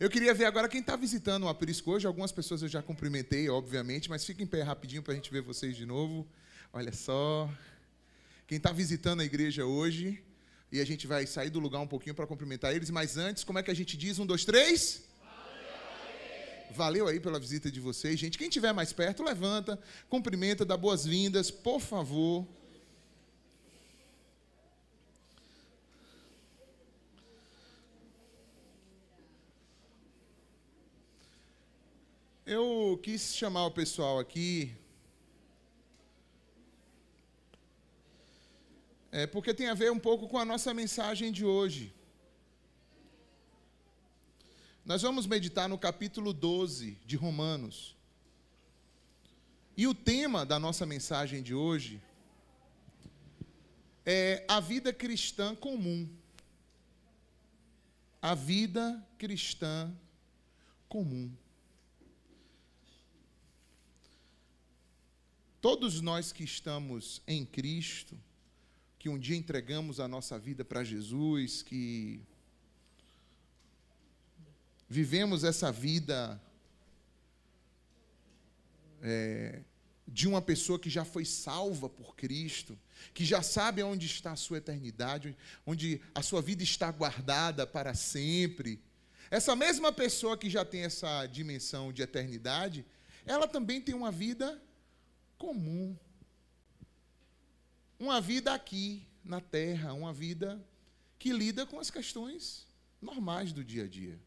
Eu queria ver agora quem está visitando o Aprisco hoje. Algumas pessoas eu já cumprimentei, obviamente, mas fica em pé rapidinho para a gente ver vocês de novo. Olha só. Quem está visitando a igreja hoje, e a gente vai sair do lugar um pouquinho para cumprimentar eles, mas antes, como é que a gente diz? 1, 2, 3? Valeu aí pela visita de vocês, gente. Quem estiver mais perto, levanta, cumprimenta, dá boas-vindas, por favor. Eu quis chamar o pessoal aqui, porque tem a ver um pouco com a nossa mensagem de hoje. Nós vamos meditar no capítulo 12 de Romanos. E o tema da nossa mensagem de hoje é a vida cristã comum. A vida cristã comum. Todos nós que estamos em Cristo, que um dia entregamos a nossa vida para Jesus, que vivemos essa vida de uma pessoa que já foi salva por Cristo, que já sabe onde está a sua eternidade, onde a sua vida está guardada para sempre. Essa mesma pessoa que já tem essa dimensão de eternidade, ela também tem uma vida comum. Uma vida aqui na terra, uma vida que lida com as questões normais do dia a dia.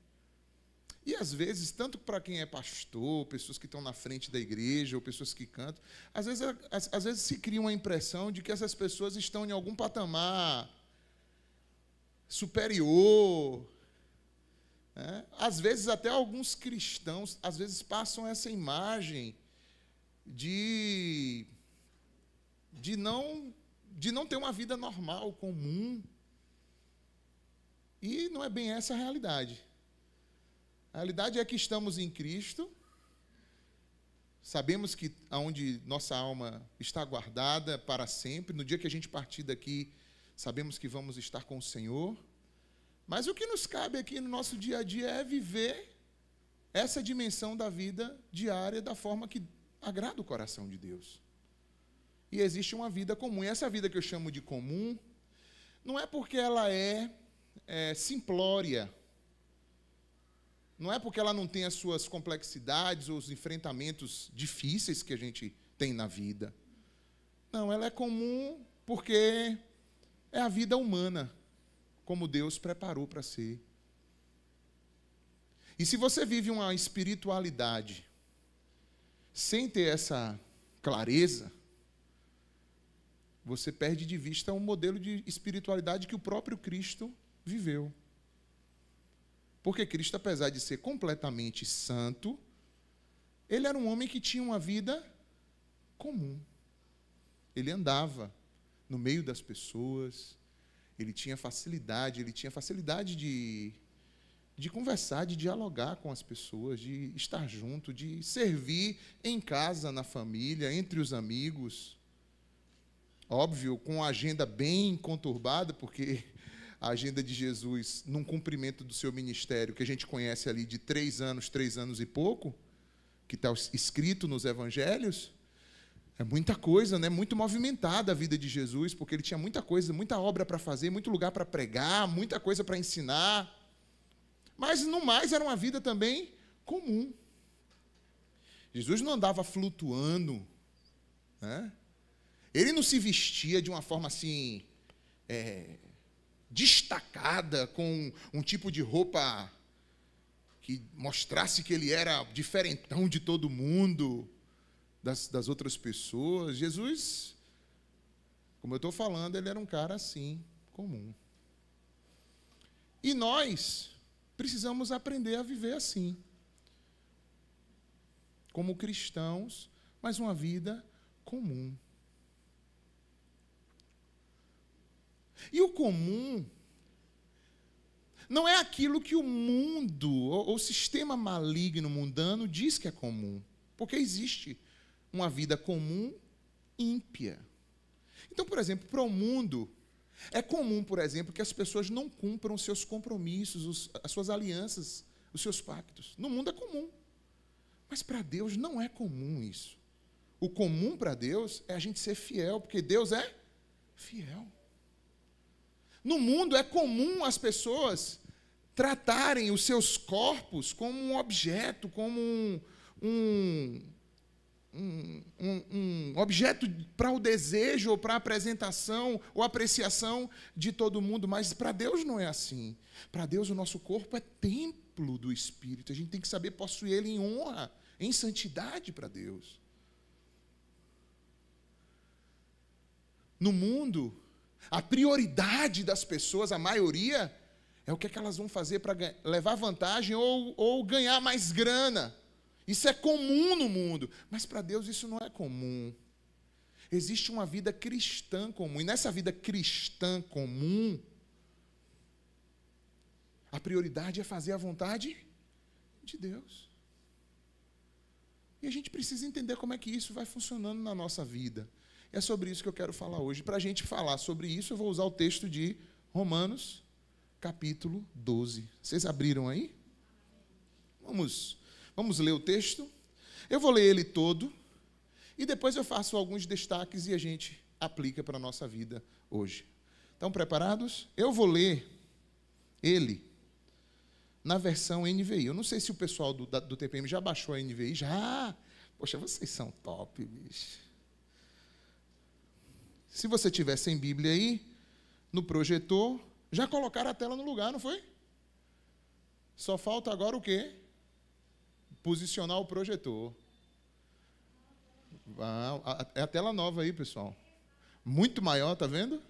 E às vezes, tanto para quem é pastor, pessoas que estão na frente da igreja, ou pessoas que cantam, às vezes se cria uma impressão de que essas pessoas estão em algum patamar superior. Né? Às vezes até alguns cristãos, às vezes passam essa imagem de não ter uma vida normal, comum. E não é bem essa a realidade. A realidade é que estamos em Cristo, sabemos que aonde nossa alma está guardada para sempre, no dia que a gente partir daqui, sabemos que vamos estar com o Senhor, mas o que nos cabe aqui no nosso dia a dia é viver essa dimensão da vida diária da forma que agrada o coração de Deus. E existe uma vida comum, e essa vida que eu chamo de comum, não é porque ela é simplória, não é porque ela não tem as suas complexidades ou os enfrentamentos difíceis que a gente tem na vida. Não, ela é comum porque é a vida humana, como Deus preparou para ser. E se você vive uma espiritualidade sem ter essa clareza, você perde de vista um modelo de espiritualidade que o próprio Cristo viveu. Porque Cristo, apesar de ser completamente santo, ele era um homem que tinha uma vida comum. Ele andava no meio das pessoas, ele tinha facilidade de conversar, de dialogar com as pessoas, de estar junto, de servir em casa, na família, entre os amigos. Óbvio, com a agenda bem conturbada, porque a agenda de Jesus, num cumprimento do seu ministério, que a gente conhece ali de 3 anos e pouco, que está escrito nos evangelhos, é muita coisa, né? Muito movimentada a vida de Jesus, porque ele tinha muita coisa, muita obra para fazer, muito lugar para pregar, muita coisa para ensinar. Mas, no mais, era uma vida também comum. Jesus não andava flutuando, né? Ele não se vestia de uma forma assim, destacada, com um tipo de roupa que mostrasse que ele era diferentão de todo mundo, das outras pessoas. Jesus, como eu estou falando, ele era um cara assim, comum. E nós precisamos aprender a viver assim, como cristãos, mas uma vida comum. E o comum não é aquilo que o mundo, ou o sistema maligno mundano diz que é comum. Porque existe uma vida comum ímpia. Então, por exemplo, para o mundo, É comum, por exemplo, que as pessoas não cumpram os seus compromissos, as suas alianças, os seus pactos. No mundo é comum. Mas para Deus não é comum isso. O comum para Deus é a gente ser fiel, porque Deus é fiel. No mundo é comum as pessoas tratarem os seus corpos como um objeto, como um objeto para o desejo, ou para a apresentação, ou apreciação de todo mundo, mas para Deus não é assim. Para Deus o nosso corpo é templo do Espírito, a gente tem que saber possuir ele em honra, em santidade para Deus. No mundo, a prioridade das pessoas, a maioria, é o que é que elas vão fazer para levar vantagem ou ganhar mais grana. Isso é comum no mundo, mas para Deus isso não é comum. Existe uma vida cristã comum, e nessa vida cristã comum, a prioridade é fazer a vontade de Deus. E a gente precisa entender como é que isso vai funcionando na nossa vida. É sobre isso que eu quero falar hoje. Para a gente falar sobre isso, eu vou usar o texto de Romanos, capítulo 12. Vocês abriram aí? Vamos ler o texto. Eu vou ler ele todo e depois eu faço alguns destaques e a gente aplica para a nossa vida hoje. Estão preparados? Eu vou ler ele na versão NVI. Eu não sei se o pessoal do TPM já baixou a NVI. Já? Poxa, vocês são top, bicho. Se você tiver sem Bíblia aí, no projetor, já colocaram a tela no lugar, não foi? Só falta agora o quê? Posicionar o projetor. É a tela nova aí, pessoal. Muito maior, tá vendo?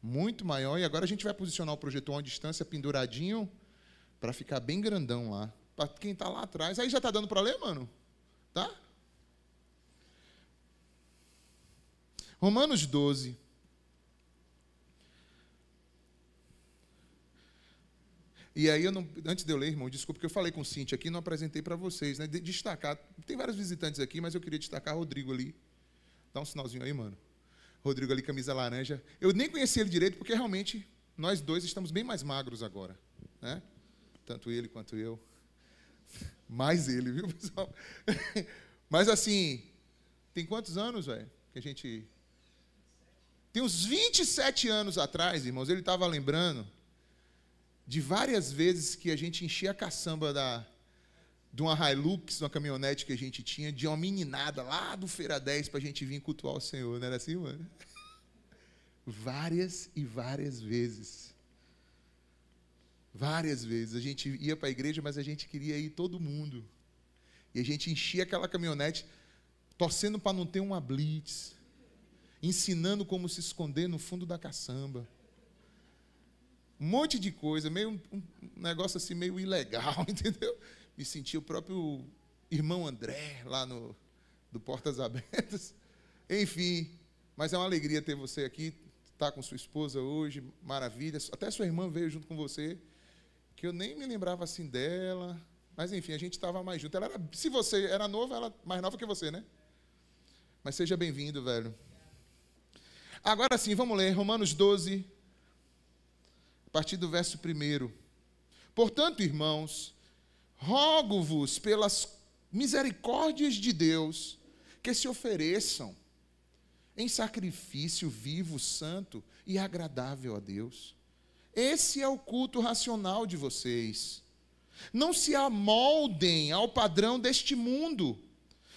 Muito maior. E agora a gente vai posicionar o projetor a uma distância penduradinho para ficar bem grandão lá. Para quem está lá atrás. Aí já está dando para ler, mano? Tá? Romanos 12. E aí, antes de eu ler, irmão, desculpa, porque eu falei com o Cíntia aqui e não apresentei para vocês, né? Destacar, tem vários visitantes aqui, mas eu queria destacar o Rodrigo ali. Dá um sinalzinho aí, mano. Rodrigo ali, camisa laranja. Eu nem conheci ele direito, porque realmente nós dois estamos bem mais magros agora, né? Tanto ele quanto eu. Mais ele, viu, pessoal? Mas assim, tem quantos anos, velho? Que a gente... Tem uns 27 anos atrás, irmãos, ele estava lembrando de várias vezes que a gente enchia a caçamba de uma Hilux, uma caminhonete que a gente tinha, de uma meninada lá do Feira 10 para a gente vir cultuar o Senhor. Não era assim, mano? Várias e várias vezes. Várias vezes. A gente ia para a igreja, mas a gente queria ir todo mundo. E a gente enchia aquela caminhonete, torcendo para não ter uma blitz, ensinando como se esconder no fundo da caçamba. Um monte de coisa, meio um negócio assim meio ilegal, entendeu? Me senti o próprio irmão André lá do Portas Abertas. Enfim, mas é uma alegria ter você aqui, estar com sua esposa hoje, maravilha. Até sua irmã veio junto com você, que eu nem me lembrava assim dela. Mas enfim, a gente estava mais junto. Se você era novo, ela mais nova que você, né? Mas seja bem-vindo, velho. Agora sim, vamos ler Romanos 12, a partir do verso 1. Portanto, irmãos, rogo-vos pelas misericórdias de Deus que se ofereçam em sacrifício vivo, santo e agradável a Deus. Esse é o culto racional de vocês. Não se amoldem ao padrão deste mundo,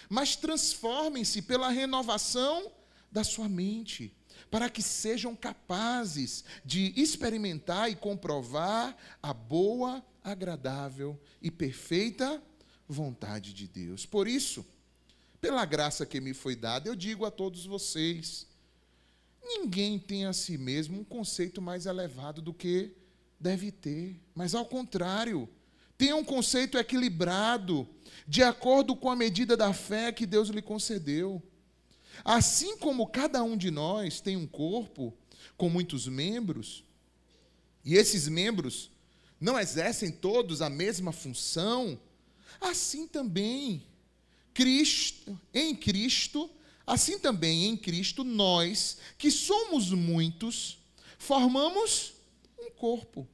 mas transformem-se pela renovação da sua mente, para que sejam capazes de experimentar e comprovar a boa, agradável e perfeita vontade de Deus. Por isso, pela graça que me foi dada, eu digo a todos vocês, ninguém tem a si mesmo um conceito mais elevado do que deve ter, mas ao contrário, tenha um conceito equilibrado, de acordo com a medida da fé que Deus lhe concedeu. Assim como cada um de nós tem um corpo com muitos membros, e esses membros não exercem todos a mesma função, assim também em Cristo assim também em Cristo, nós, que somos muitos, formamos um corpo.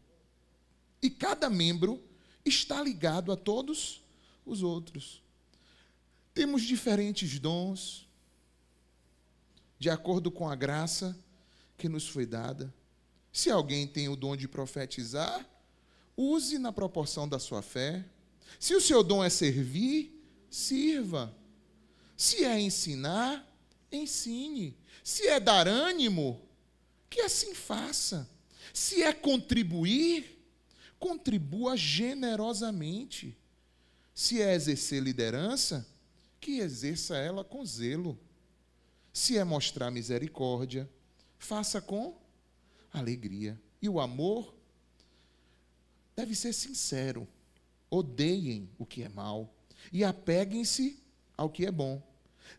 E cada membro está ligado a todos os outros. Temos diferentes dons, de acordo com a graça que nos foi dada. Se alguém tem o dom de profetizar, use na proporção da sua fé. Se o seu dom é servir, sirva. Se é ensinar, ensine. Se é dar ânimo, que assim faça. Se é contribuir, contribua generosamente. Se é exercer liderança, que exerça ela com zelo. Se é mostrar misericórdia, faça com alegria. E o amor deve ser sincero. Odeiem o que é mal e apeguem-se ao que é bom.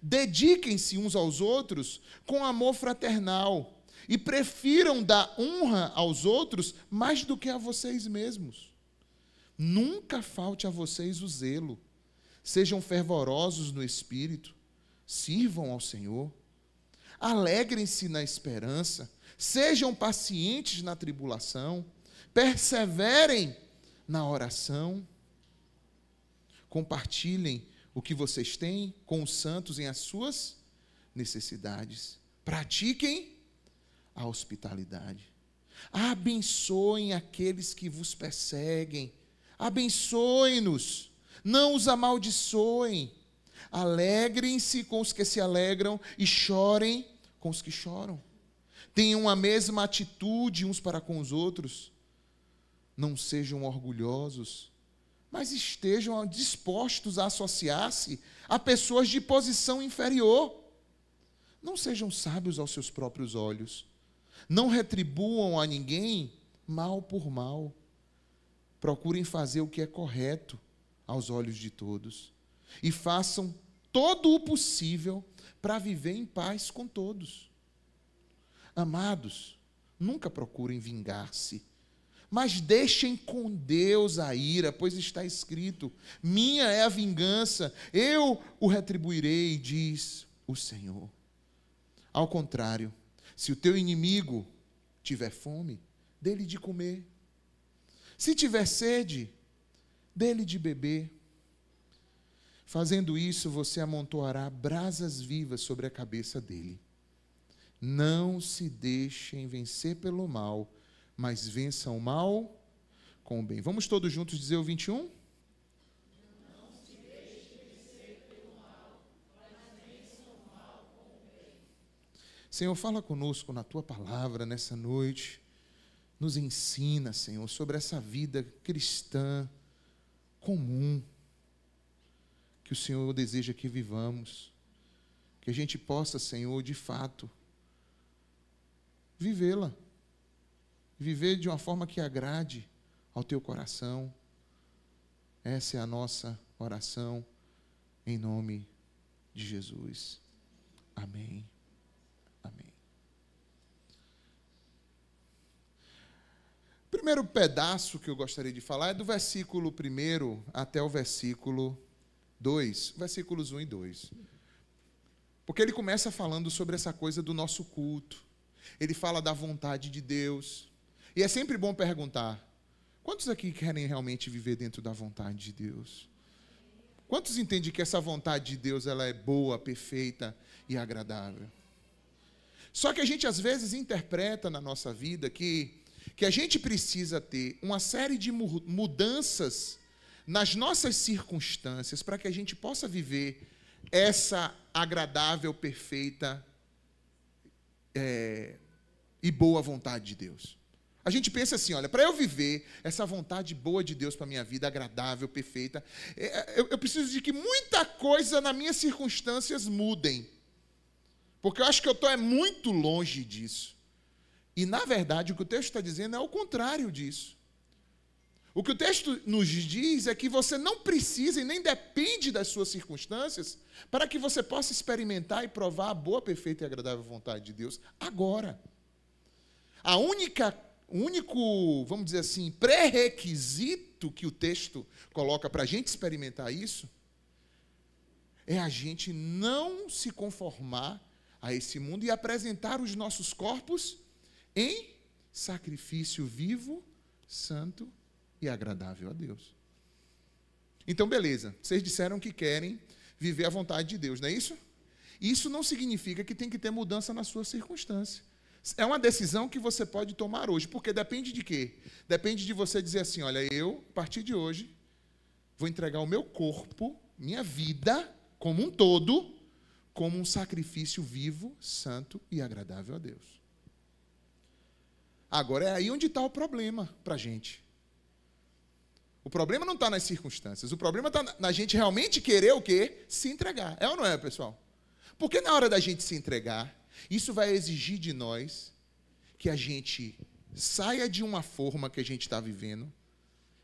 Dediquem-se uns aos outros com amor fraternal e prefiram dar honra aos outros mais do que a vocês mesmos. Nunca falte a vocês o zelo. Sejam fervorosos no espírito, sirvam ao Senhor. Alegrem-se na esperança, sejam pacientes na tribulação, perseverem na oração. Compartilhem o que vocês têm com os santos em as suas necessidades. Pratiquem a hospitalidade. Abençoem aqueles que vos perseguem. Abençoem-nos, não os amaldiçoem. Alegrem-se com os que se alegram e chorem com os que choram. Tenham a mesma atitude uns para com os outros. Não sejam orgulhosos, mas estejam dispostos a associar-se a pessoas de posição inferior. Não sejam sábios aos seus próprios olhos. Não retribuam a ninguém mal por mal. Procurem fazer o que é correto aos olhos de todos. E façam todo o possível para viver em paz com todos. Amados, nunca procurem vingar-se, mas deixem com Deus a ira, pois está escrito: minha é a vingança, eu o retribuirei, diz o Senhor. Ao contrário, se o teu inimigo tiver fome, dê-lhe de comer. Se tiver sede, dê-lhe de beber. Fazendo isso, você amontoará brasas vivas sobre a cabeça dele. Não se deixem vencer pelo mal, mas vençam o mal com o bem. Vamos todos juntos dizer o 21? Não se deixem vencer pelo mal, mas vençam o mal com o bem. Senhor, fala conosco na tua palavra nessa noite. Nos ensina, Senhor, sobre essa vida cristã comum que o Senhor deseja que vivamos. Que a gente possa, Senhor, de fato, vivê-la. Viver de uma forma que agrade ao teu coração. Essa é a nossa oração, em nome de Jesus. Amém. Amém. O primeiro pedaço que eu gostaria de falar é do versículo 1 até o versículo 2, versículos 1 e 2. Porque ele começa falando sobre essa coisa do nosso culto. Ele fala da vontade de Deus. E é sempre bom perguntar: quantos aqui querem realmente viver dentro da vontade de Deus? Quantos entendem que essa vontade de Deus ela é boa, perfeita e agradável? Só que a gente às vezes interpreta na nossa vida que a gente precisa ter uma série de mudanças nas nossas circunstâncias para que a gente possa viver essa agradável, perfeita e boa vontade de Deus. A gente pensa assim, olha, para eu viver essa vontade boa de Deus para a minha vida, agradável, perfeita, eu preciso de que muita coisa nas minhas circunstâncias mudem. Porque eu acho que eu estou muito longe disso. E, na verdade, o que o texto está dizendo é o contrário disso. O que o texto nos diz é que você não precisa e nem depende das suas circunstâncias para que você possa experimentar e provar a boa, perfeita e agradável vontade de Deus agora. O único, vamos dizer assim, pré-requisito que o texto coloca para a gente experimentar isso é a gente não se conformar a esse mundo e apresentar os nossos corpos em sacrifício vivo, santo e agradável a Deus. Então, beleza, vocês disseram que querem viver a vontade de Deus, não é isso? Isso não significa que tem que ter mudança na sua circunstância. É uma decisão que você pode tomar hoje, porque depende de quê? Depende de você dizer assim, olha, eu, a partir de hoje, vou entregar o meu corpo, minha vida, como um todo, como um sacrifício vivo, santo e agradável a Deus. Agora, é aí onde está o problema para a gente. O problema não está nas circunstâncias, o problema está na gente realmente querer o quê? Se entregar. É ou não é, pessoal? Porque na hora da gente se entregar, isso vai exigir de nós que a gente saia de uma forma que a gente está vivendo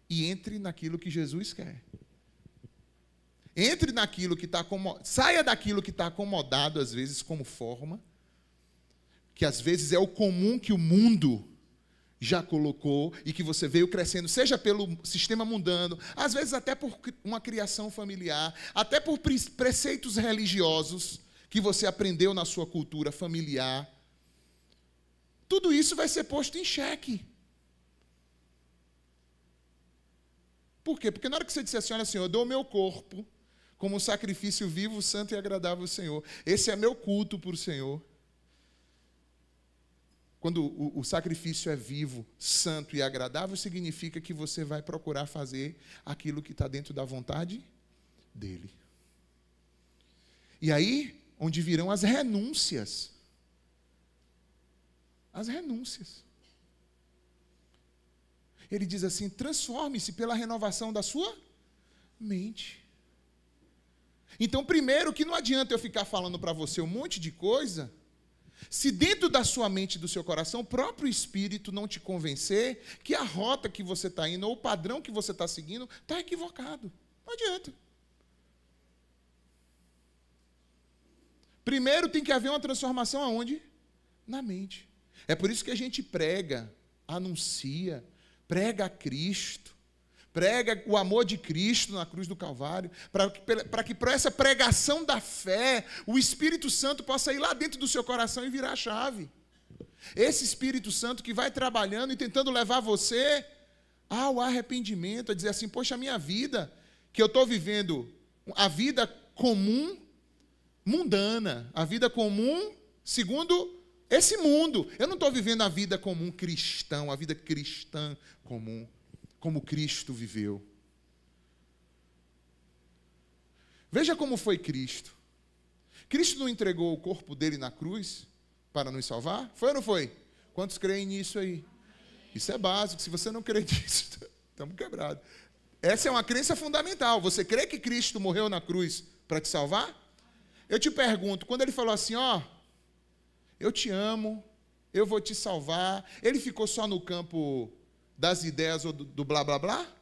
e entre naquilo que Jesus quer. Entre naquilo que está acomodado, saia daquilo que está acomodado, às vezes, como forma, que às vezes é o comum que o mundo já colocou e que você veio crescendo, seja pelo sistema mundano, às vezes até por uma criação familiar, até por preceitos religiosos que você aprendeu na sua cultura familiar. Tudo isso vai ser posto em xeque. Por quê? Porque na hora que você disser assim, olha, Senhor, eu dou o meu corpo como um sacrifício vivo, santo e agradável ao Senhor. Esse é meu culto para o Senhor. Quando o sacrifício é vivo, santo e agradável, significa que você vai procurar fazer aquilo que está dentro da vontade dEle. E aí, onde virão as renúncias. As renúncias. Ele diz assim, transforme-se pela renovação da sua mente. Então, primeiro, que não adianta eu ficar falando para você um monte de coisa, se dentro da sua mente e do seu coração, o próprio Espírito não te convencer que a rota que você está indo, ou o padrão que você está seguindo, está equivocado. Não adianta. Primeiro tem que haver uma transformação aonde? Na mente. É por isso que a gente prega, anuncia, prega a Cristo, prega o amor de Cristo na cruz do Calvário, para que por essa pregação da fé, o Espírito Santo possa ir lá dentro do seu coração e virar a chave. Esse Espírito Santo que vai trabalhando e tentando levar você ao arrependimento, a dizer assim, poxa, a minha vida, que eu estou vivendo, a vida comum, mundana, a vida comum segundo esse mundo. Eu não estou vivendo a vida comum cristão, a vida cristã comum, como Cristo viveu. Veja como foi Cristo. Cristo não entregou o corpo dele na cruz para nos salvar? Foi ou não foi? Quantos creem nisso aí? Isso é básico. Se você não crê nisso, estamos quebrados. Essa é uma crença fundamental. Você crê que Cristo morreu na cruz para te salvar? Eu te pergunto, quando ele falou assim, ó, eu te amo, eu vou te salvar, ele ficou só no campo das ideias ou do blá, blá, blá?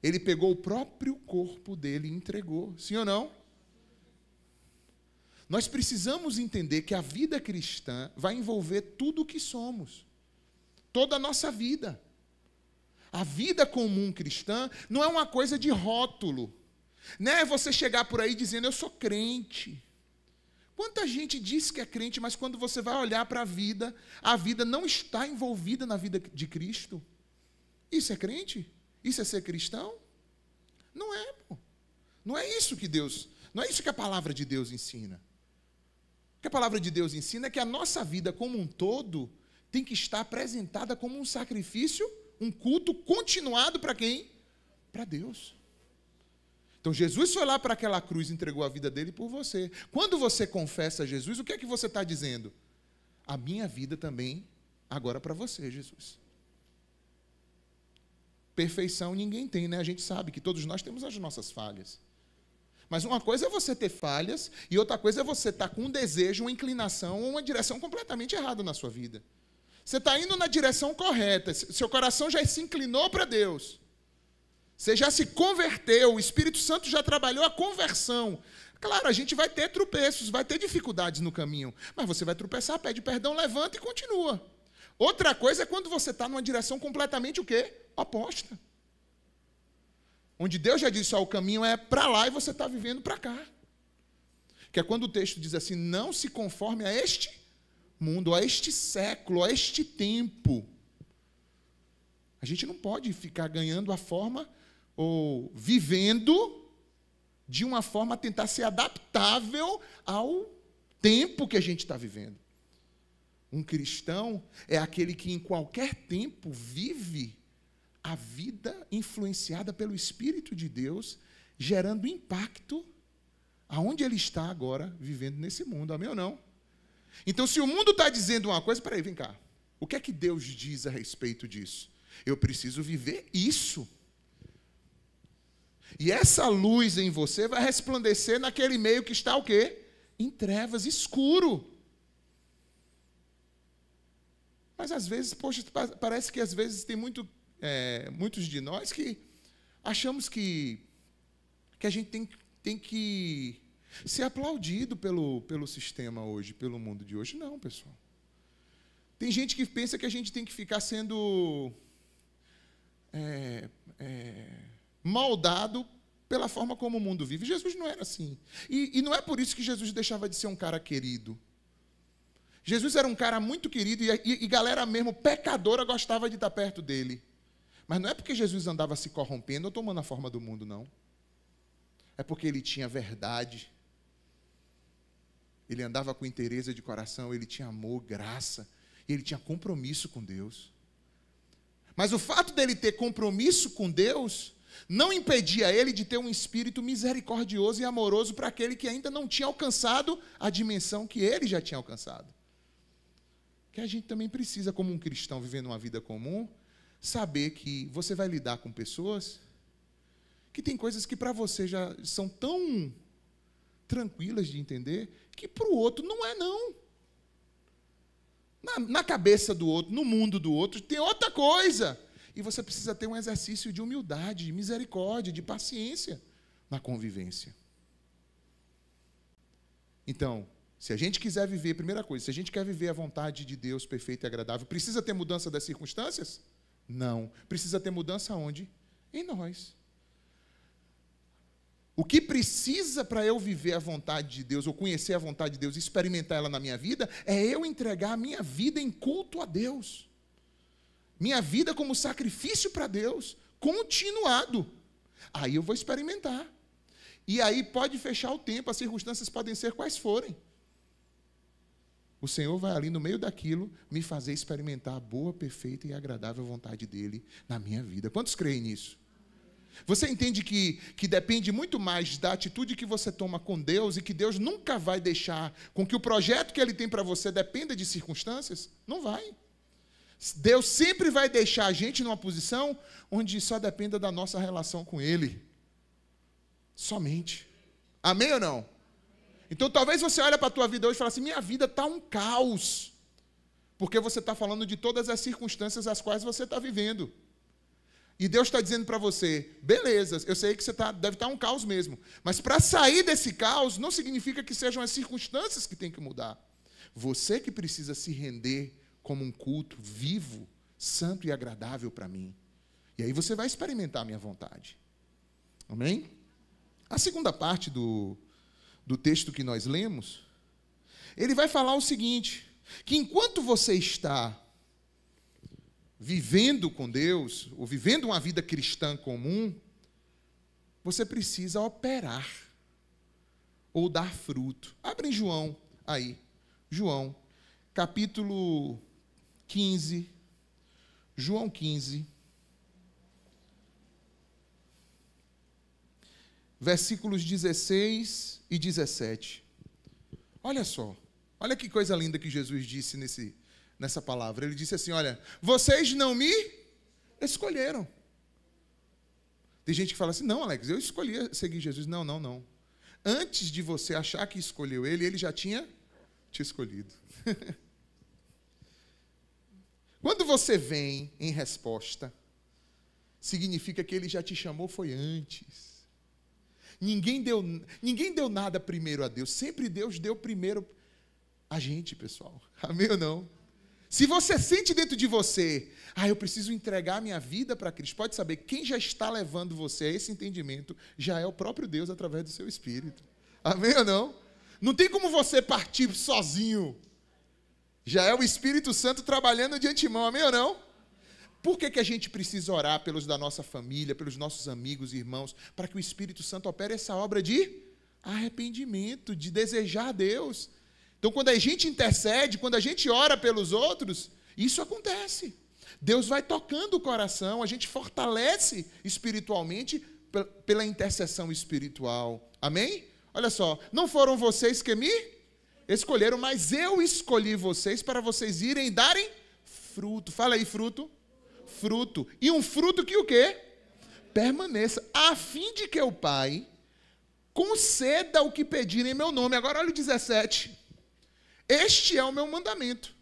Ele pegou o próprio corpo dele e entregou. Sim ou não? Nós precisamos entender que a vida cristã vai envolver tudo o que somos. Toda a nossa vida. A vida comum cristã não é uma coisa de rótulo. Não é você chegar por aí dizendo, eu sou crente. Quanta gente diz que é crente, mas quando você vai olhar para a vida não está envolvida na vida de Cristo. Isso é crente? Isso é ser cristão? Não é, pô. Não é isso que Deus, não é isso que a palavra de Deus ensina. O que a palavra de Deus ensina é que a nossa vida como um todo tem que estar apresentada como um sacrifício, um culto continuado para quem? Para Deus. Então, Jesus foi lá para aquela cruz e entregou a vida dele por você. Quando você confessa Jesus, o que é que você está dizendo? A minha vida também, agora para você, Jesus. Perfeição ninguém tem, né? A gente sabe que todos nós temos as nossas falhas. Mas uma coisa é você ter falhas e outra coisa é você estar com um desejo, uma inclinação ou uma direção completamente errada na sua vida. Você está indo na direção correta, seu coração já se inclinou para Deus. Você já se converteu, o Espírito Santo já trabalhou a conversão. Claro, a gente vai ter tropeços, vai ter dificuldades no caminho, mas você vai tropeçar, pede perdão, levanta e continua. Outra coisa é quando você está numa direção completamente o quê? Oposta. Onde Deus já disse, ó, o caminho é para lá e você está vivendo para cá. Que é quando o texto diz assim, não se conforme a este mundo, a este século, a este tempo. A gente não pode ficar ganhando a forma ou vivendo de uma forma a tentar ser adaptável ao tempo que a gente está vivendo. Um cristão é aquele que em qualquer tempo vive a vida influenciada pelo Espírito de Deus, gerando impacto aonde ele está agora vivendo nesse mundo. Amém ou não? Então, se o mundo está dizendo uma coisa, peraí, vem cá. O que é que Deus diz a respeito disso? Eu preciso viver isso. E essa luz em você vai resplandecer naquele meio que está o quê? Em trevas, escuro. Mas às vezes, poxa, parece que às vezes tem muitos de nós que achamos que a gente tem que ser aplaudido pelo sistema hoje, pelo mundo de hoje. Não, pessoal. Tem gente que pensa que a gente tem que ficar sendo moldado pela forma como o mundo vive. Jesus não era assim. E não é por isso que Jesus deixava de ser um cara querido. Jesus era um cara muito querido e galera mesmo pecadora gostava de estar perto dele. Mas não é porque Jesus andava se corrompendo ou tomando a forma do mundo, não. É porque ele tinha verdade. Ele andava com inteireza de coração, ele tinha amor, graça, e ele tinha compromisso com Deus. Mas o fato dele ter compromisso com Deus não impedia ele de ter um espírito misericordioso e amoroso para aquele que ainda não tinha alcançado a dimensão que ele já tinha alcançado. Que a gente também precisa, como um cristão vivendo uma vida comum, saber que você vai lidar com pessoas que tem coisas que para você já são tão tranquilas de entender, que para o outro não é, não. Na cabeça do outro, no mundo do outro, tem outra coisa. E você precisa ter um exercício de humildade, de misericórdia, de paciência na convivência. Então, se a gente quiser viver, primeira coisa, se a gente quer viver a vontade de Deus perfeita e agradável, precisa ter mudança das circunstâncias? Não. Precisa ter mudança onde? Em nós. O que precisa para eu viver a vontade de Deus, ou conhecer a vontade de Deus, experimentar ela na minha vida, é eu entregar a minha vida em culto a Deus. Minha vida como sacrifício para Deus, continuado. Aí eu vou experimentar. E aí pode fechar o tempo, as circunstâncias podem ser quais forem. O Senhor vai ali no meio daquilo me fazer experimentar a boa, perfeita e agradável vontade dEle na minha vida. Quantos creem nisso? Você entende que depende muito mais da atitude que você toma com Deus e que Deus nunca vai deixar com que o projeto que Ele tem para você dependa de circunstâncias? Não vai. Deus sempre vai deixar a gente numa posição onde só dependa da nossa relação com Ele. Somente. Amém ou não? Então, talvez você olhe para a tua vida hoje e fale assim, minha vida está um caos. Porque você está falando de todas as circunstâncias as quais você está vivendo. E Deus está dizendo para você, beleza, eu sei que você deve estar um caos mesmo. Mas para sair desse caos, não significa que sejam as circunstâncias que têm que mudar. Você que precisa se render como um culto vivo, santo e agradável para mim. E aí você vai experimentar a minha vontade. Amém? A segunda parte do texto que nós lemos, ele vai falar o seguinte, que enquanto você está vivendo com Deus, ou vivendo uma vida cristã comum, você precisa operar, ou dar fruto. Abre em João, aí, João, capítulo 15, João 15, versículos 16 e 17. Olha só, olha que coisa linda que Jesus disse nessa palavra. Ele disse assim, olha, vocês não me escolheram. Tem gente que fala assim, não, Alex, eu escolhi seguir Jesus. Não, não, não. Antes de você achar que escolheu ele já tinha te escolhido. Quando você vem em resposta, significa que ele já te chamou foi antes. Ninguém deu nada primeiro a Deus. Sempre Deus deu primeiro a gente, pessoal. Amém ou não? Se você sente dentro de você, eu preciso entregar a minha vida para Cristo, pode saber, quem já está levando você a esse entendimento já é o próprio Deus através do seu Espírito. Amém ou não? Não tem como você partir sozinho. Já é o Espírito Santo trabalhando de antemão, amém ou não? Por que a gente precisa orar pelos da nossa família, pelos nossos amigos e irmãos, para que o Espírito Santo opere essa obra de arrependimento, de desejar a Deus? Então, quando a gente intercede, quando a gente ora pelos outros, isso acontece. Deus vai tocando o coração, a gente fortalece espiritualmente pela intercessão espiritual. Amém? Olha só, não foram vocês que me escolheram, mas eu escolhi vocês para vocês irem e darem fruto. Fala aí, fruto. Fruto. E um fruto que o quê? Permaneça, a fim de que o Pai conceda o que pedirem em meu nome. Agora olha o 17. Este é o meu mandamento.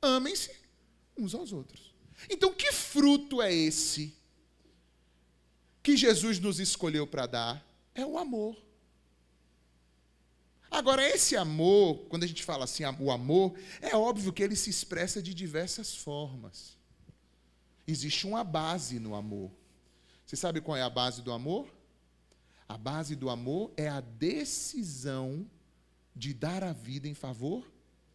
Amem-se uns aos outros. Então, que fruto é esse que Jesus nos escolheu para dar? É o amor. Agora, esse amor, quando a gente fala assim, o amor, é óbvio que ele se expressa de diversas formas. Existe uma base no amor. Você sabe qual é a base do amor? A base do amor é a decisão de dar a vida em favor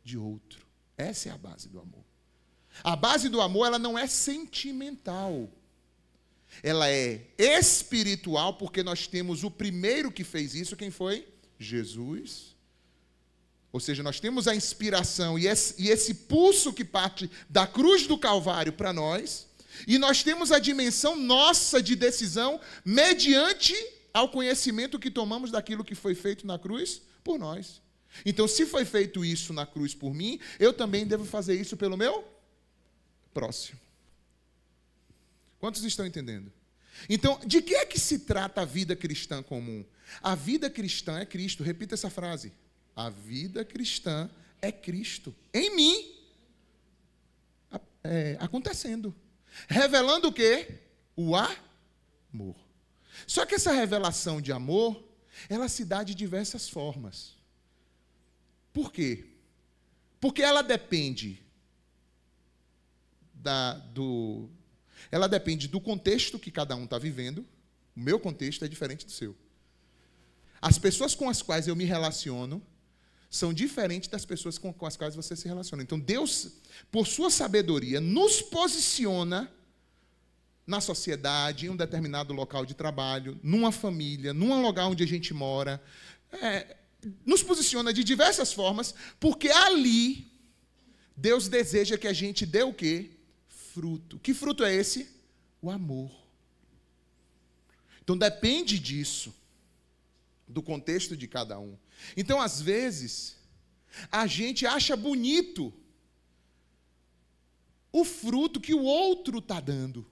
de outro. Essa é a base do amor. A base do amor, ela não é sentimental. Ela é espiritual, porque nós temos o primeiro que fez isso, quem foi? Jesus. Ou seja, nós temos a inspiração e esse pulso que parte da cruz do Calvário para nós, e nós temos a dimensão nossa de decisão mediante ao conhecimento que tomamos daquilo que foi feito na cruz por nós. Então, se foi feito isso na cruz por mim, eu também devo fazer isso pelo meu próximo. Quantos estão entendendo? Então, de que é que se trata a vida cristã comum? A vida cristã é Cristo. Repita essa frase. A vida cristã é Cristo. Em mim. Acontecendo. Revelando o quê? O amor. Só que essa revelação de amor, ela se dá de diversas formas. Por quê? Porque ela depende ela depende do contexto que cada um está vivendo. O meu contexto é diferente do seu. As pessoas com as quais eu me relaciono são diferentes das pessoas com as quais você se relaciona. Então, Deus, por sua sabedoria, nos posiciona na sociedade, em um determinado local de trabalho, numa família, num lugar onde a gente mora. Nos posiciona de diversas formas, porque ali Deus deseja que a gente dê o quê? Fruto. Que fruto é esse? O amor. Então, depende disso, do contexto de cada um. Então, às vezes, a gente acha bonito o fruto que o outro está dando,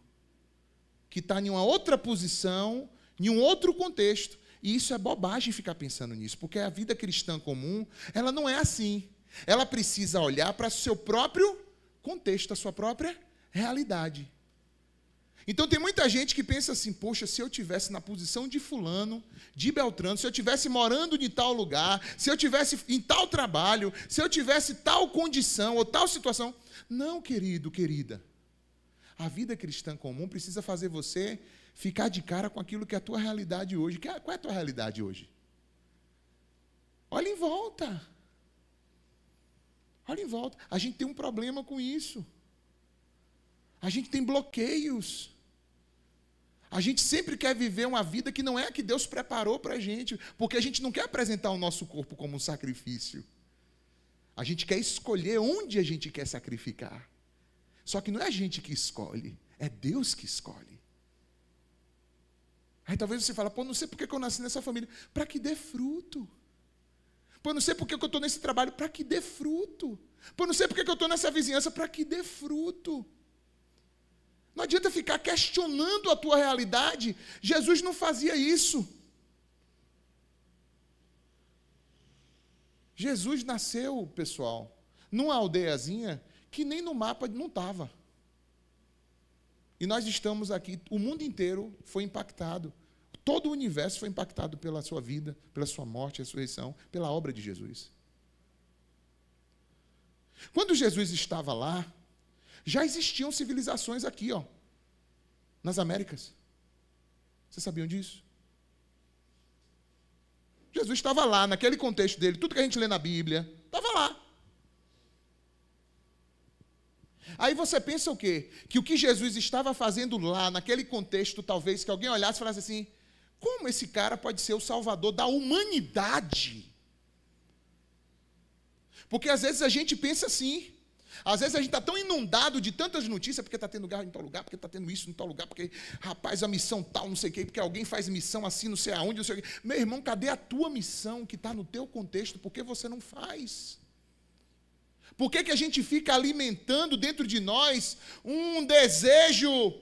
que está em uma outra posição, em um outro contexto. E isso é bobagem ficar pensando nisso, porque a vida cristã comum, ela não é assim. Ela precisa olhar para o seu próprio contexto, a sua própria realidade. Então tem muita gente que pensa assim, poxa, se eu estivesse na posição de fulano, de Beltrano, se eu estivesse morando em tal lugar, se eu estivesse em tal trabalho, se eu tivesse tal condição ou tal situação. Não, querido, querida. A vida cristã comum precisa fazer você ficar de cara com aquilo que é a tua realidade hoje. Qual é a tua realidade hoje? Olha em volta. Olha em volta. A gente tem um problema com isso. A gente tem bloqueios. A gente sempre quer viver uma vida que não é a que Deus preparou para a gente, porque a gente não quer apresentar o nosso corpo como um sacrifício. A gente quer escolher onde a gente quer sacrificar. Só que não é a gente que escolhe, é Deus que escolhe. Aí talvez você fale, não sei por que eu nasci nessa família. Para que dê fruto. Não sei por que eu estou nesse trabalho. Para que dê fruto. Não sei por que eu estou nessa vizinhança. Para que dê fruto. Não adianta ficar questionando a tua realidade. Jesus não fazia isso. Jesus nasceu, pessoal, numa aldeiazinha que nem no mapa não estava. E nós estamos aqui, o mundo inteiro foi impactado. Todo o universo foi impactado pela sua vida, pela sua morte, ressurreição, pela obra de Jesus. Quando Jesus estava lá, já existiam civilizações aqui, nas Américas. Vocês sabiam disso? Jesus estava lá, naquele contexto dele. Tudo que a gente lê na Bíblia, estava lá. Aí você pensa o quê? Que o que Jesus estava fazendo lá, naquele contexto, talvez, que alguém olhasse e falasse assim, como esse cara pode ser o salvador da humanidade? Porque às vezes a gente pensa assim. Às vezes a gente está tão inundado de tantas notícias, porque está tendo guerra em tal lugar, porque está tendo isso em tal lugar, porque, rapaz, a missão tal, não sei o quê, porque alguém faz missão assim, não sei aonde, não sei o quê. Meu irmão, cadê a tua missão que está no teu contexto? Por que você não faz? Por que a gente fica alimentando dentro de nós um desejo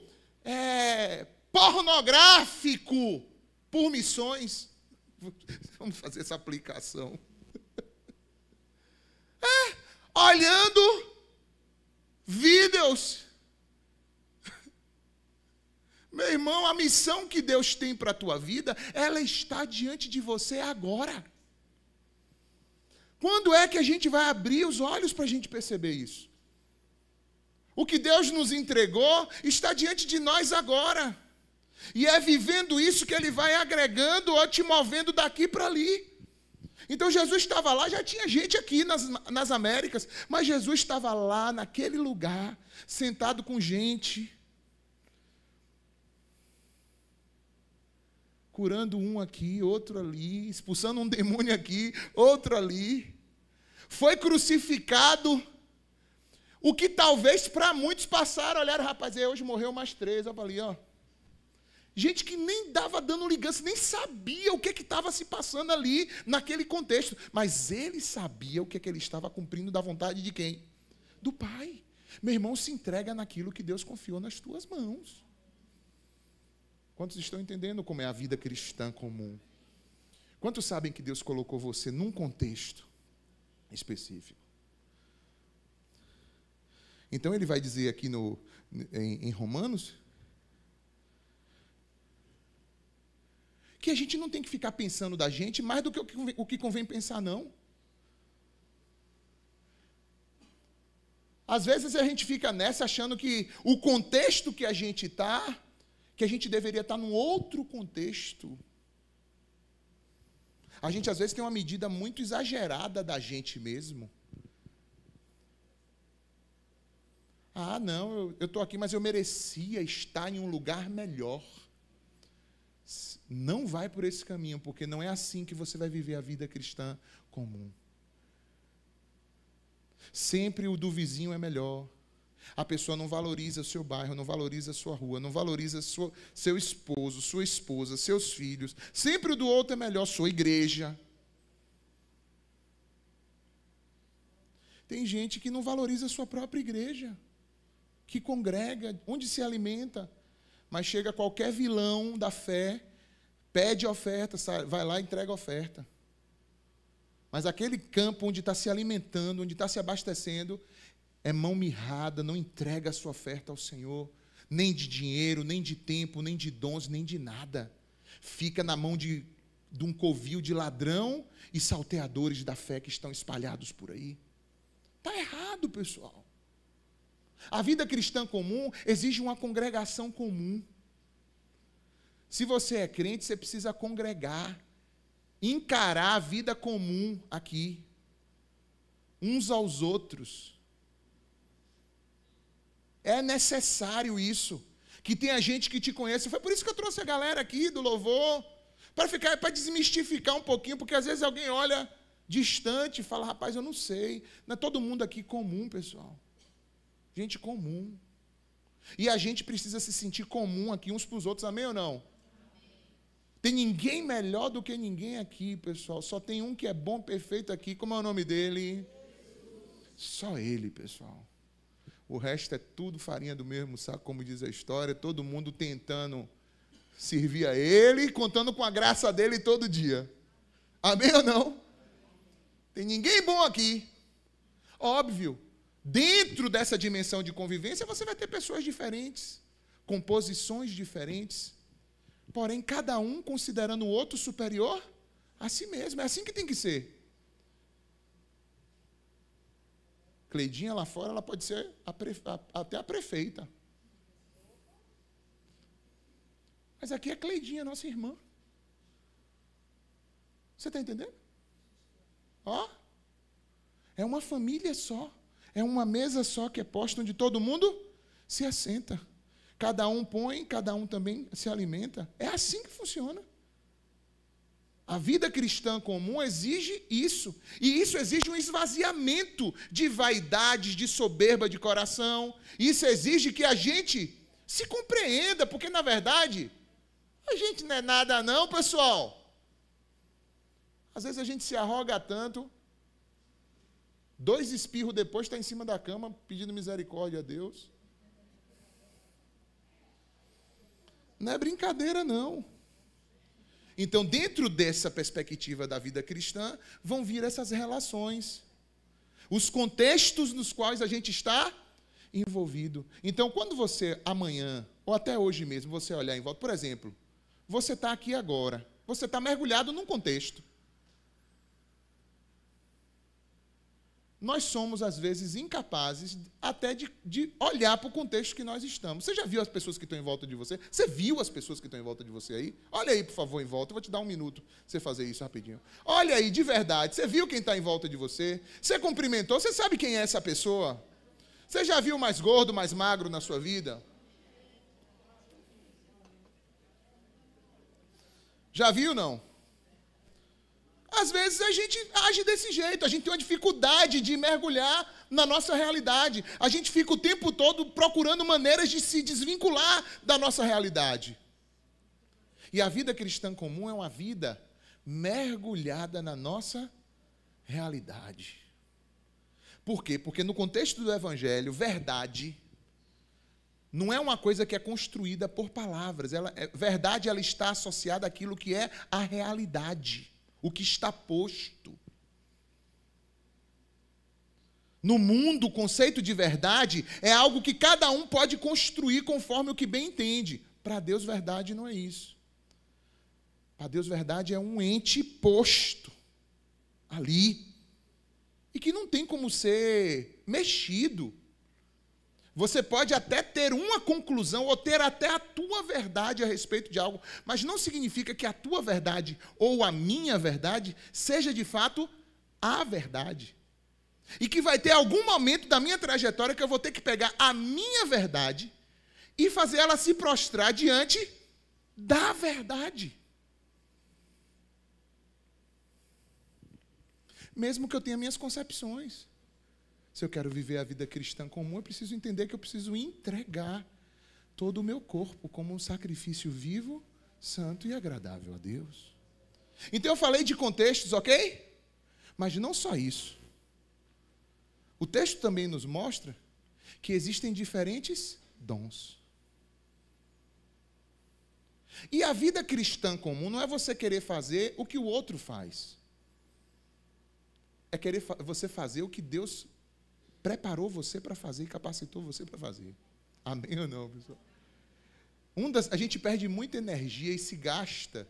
pornográfico por missões? Vamos fazer essa aplicação. Olhando vídeos. Meu irmão, a missão que Deus tem para a tua vida, ela está diante de você agora. Quando é que a gente vai abrir os olhos para a gente perceber isso? O que Deus nos entregou está diante de nós agora. E é vivendo isso que Ele vai agregando ou te movendo daqui para ali. Então Jesus estava lá, já tinha gente aqui nas Américas, mas Jesus estava lá naquele lugar, sentado com gente, curando um aqui, outro ali, expulsando um demônio aqui, outro ali. Foi crucificado, o que talvez para muitos passaram, olharam, rapaz, hoje morreu mais 3, olha ali, ó. Gente que nem dava dando ligança, nem sabia o que estava se passando ali, naquele contexto. Mas ele sabia o que ele estava cumprindo da vontade de quem? Do Pai. Meu irmão, se entrega naquilo que Deus confiou nas tuas mãos. Quantos estão entendendo como é a vida cristã comum? Quantos sabem que Deus colocou você num contexto específico? Então ele vai dizer aqui em Romanos que a gente não tem que ficar pensando da gente mais do que o que convém pensar, não. Às vezes a gente fica nessa achando que o contexto que a gente está, que a gente deveria estar num outro contexto. A gente às vezes tem uma medida muito exagerada da gente mesmo. Ah, não, eu estou aqui, mas eu merecia estar em um lugar melhor. Não vai por esse caminho, porque não é assim que você vai viver a vida cristã comum. Sempre o do vizinho é melhor. A pessoa não valoriza o seu bairro, não valoriza a sua rua, não valoriza seu esposo, sua esposa, seus filhos. Sempre o do outro é melhor, sua igreja. Tem gente que não valoriza a sua própria igreja, que congrega, onde se alimenta. Mas chega qualquer vilão da fé, pede oferta, vai lá e entrega oferta. Mas aquele campo onde está se alimentando, onde está se abastecendo, é mão mirrada, não entrega a sua oferta ao Senhor, nem de dinheiro, nem de tempo, nem de dons, nem de nada. Fica na mão de um covil de ladrão e salteadores da fé que estão espalhados por aí. Está errado, pessoal. A vida cristã comum exige uma congregação comum. Se você é crente, você precisa congregar, encarar a vida comum aqui, uns aos outros. É necessário isso, que tenha gente que te conheça. Foi por isso que eu trouxe a galera aqui do louvor, para desmistificar um pouquinho, porque às vezes alguém olha distante e fala, rapaz, eu não sei. Não é todo mundo aqui comum, pessoal. Gente comum. E a gente precisa se sentir comum aqui uns para os outros, amém ou não? Tem ninguém melhor do que ninguém aqui, pessoal. Só tem um que é bom, perfeito aqui. Como é o nome dele? Só ele, pessoal. O resto é tudo farinha do mesmo saco, como diz a história. Todo mundo tentando servir a ele, contando com a graça dele todo dia. Amém ou não? Tem ninguém bom aqui. Óbvio. Dentro dessa dimensão de convivência, você vai ter pessoas diferentes, com posições diferentes, porém, cada um considerando o outro superior a si mesmo. É assim que tem que ser. Cleidinha lá fora, ela pode ser até a prefeita. Mas aqui é Cleidinha, nossa irmã. Você está entendendo? Ó, é uma família só. É uma mesa só que é posta onde todo mundo se assenta. Cada um põe, cada um também se alimenta. É assim que funciona. A vida cristã comum exige isso. E isso exige um esvaziamento de vaidades, de soberba de coração. Isso exige que a gente se compreenda, porque, na verdade, a gente não é nada não, pessoal. Às vezes a gente se arroga tanto, 2 espirros depois está em cima da cama, pedindo misericórdia a Deus. Não é brincadeira, não. Então, dentro dessa perspectiva da vida cristã, vão vir essas relações. Os contextos nos quais a gente está envolvido. Então, quando você, amanhã, ou até hoje mesmo, você olhar em volta, por exemplo, você está aqui agora, você está mergulhado num contexto. Nós somos, às vezes, incapazes até de olhar para o contexto que nós estamos. Você já viu as pessoas que estão em volta de você? Você viu as pessoas que estão em volta de você aí? Olha aí, por favor, em volta. Eu vou te dar 1 minuto para você fazer isso rapidinho. Olha aí, de verdade. Você viu quem está em volta de você? Você cumprimentou? Você sabe quem é essa pessoa? Você já viu mais gordo, mais magro na sua vida? Já viu, não? Às vezes a gente age desse jeito, a gente tem uma dificuldade de mergulhar na nossa realidade. A gente fica o tempo todo procurando maneiras de se desvincular da nossa realidade. E a vida cristã comum é uma vida mergulhada na nossa realidade. Por quê? Porque no contexto do Evangelho, verdade não é uma coisa que é construída por palavras. Verdade ela está associada àquilo que é a realidade. O que está posto. No mundo, o conceito de verdade é algo que cada um pode construir conforme o que bem entende. Para Deus, verdade não é isso. Para Deus, verdade é um ente posto ali e que não tem como ser mexido. Você pode até ter uma conclusão ou ter até a tua verdade a respeito de algo, mas não significa que a tua verdade ou a minha verdade seja de fato a verdade. E que vai ter algum momento da minha trajetória que eu vou ter que pegar a minha verdade e fazer ela se prostrar diante da verdade. Mesmo que eu tenha minhas concepções. Se eu quero viver a vida cristã comum, eu preciso entender que eu preciso entregar todo o meu corpo como um sacrifício vivo, santo e agradável a Deus. Então eu falei de contextos, ok? Mas não só isso. O texto também nos mostra que existem diferentes dons. E a vida cristã comum não é você querer fazer o que o outro faz. É querer você fazer o que Deus preparou você para fazer e capacitou você para fazer. Amém ou não, pessoal? A gente perde muita energia e se gasta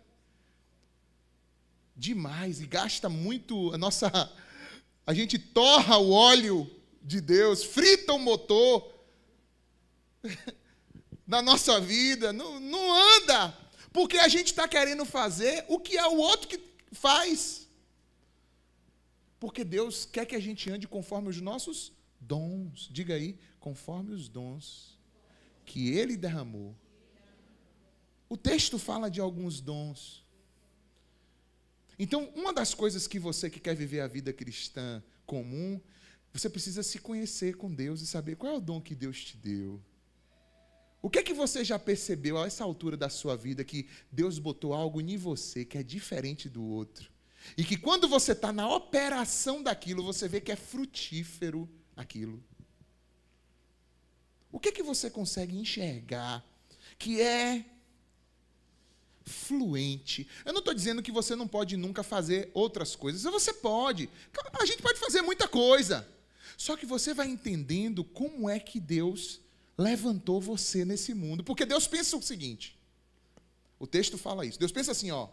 demais, e gasta muito a gente torra o óleo de Deus, frita o motor da nossa vida, não anda, porque a gente está querendo fazer o que é o outro que faz. Porque Deus quer que a gente ande conforme os nossos dons. Diga aí, conforme os dons que Ele derramou. O texto fala de alguns dons. Então, uma das coisas que você que quer viver a vida cristã comum, você precisa se conhecer com Deus e saber qual é o dom que Deus te deu. O que é que você já percebeu a essa altura da sua vida que Deus botou algo em você que é diferente do outro? E que quando você está na operação daquilo, você vê que é frutífero aquilo. O que é que você consegue enxergar que é fluente? Eu não estou dizendo que você não pode nunca fazer outras coisas. Você pode. A gente pode fazer muita coisa. Só que você vai entendendo como é que Deus levantou você nesse mundo. Porque Deus pensa o seguinte. O texto fala isso. Deus pensa assim, ó.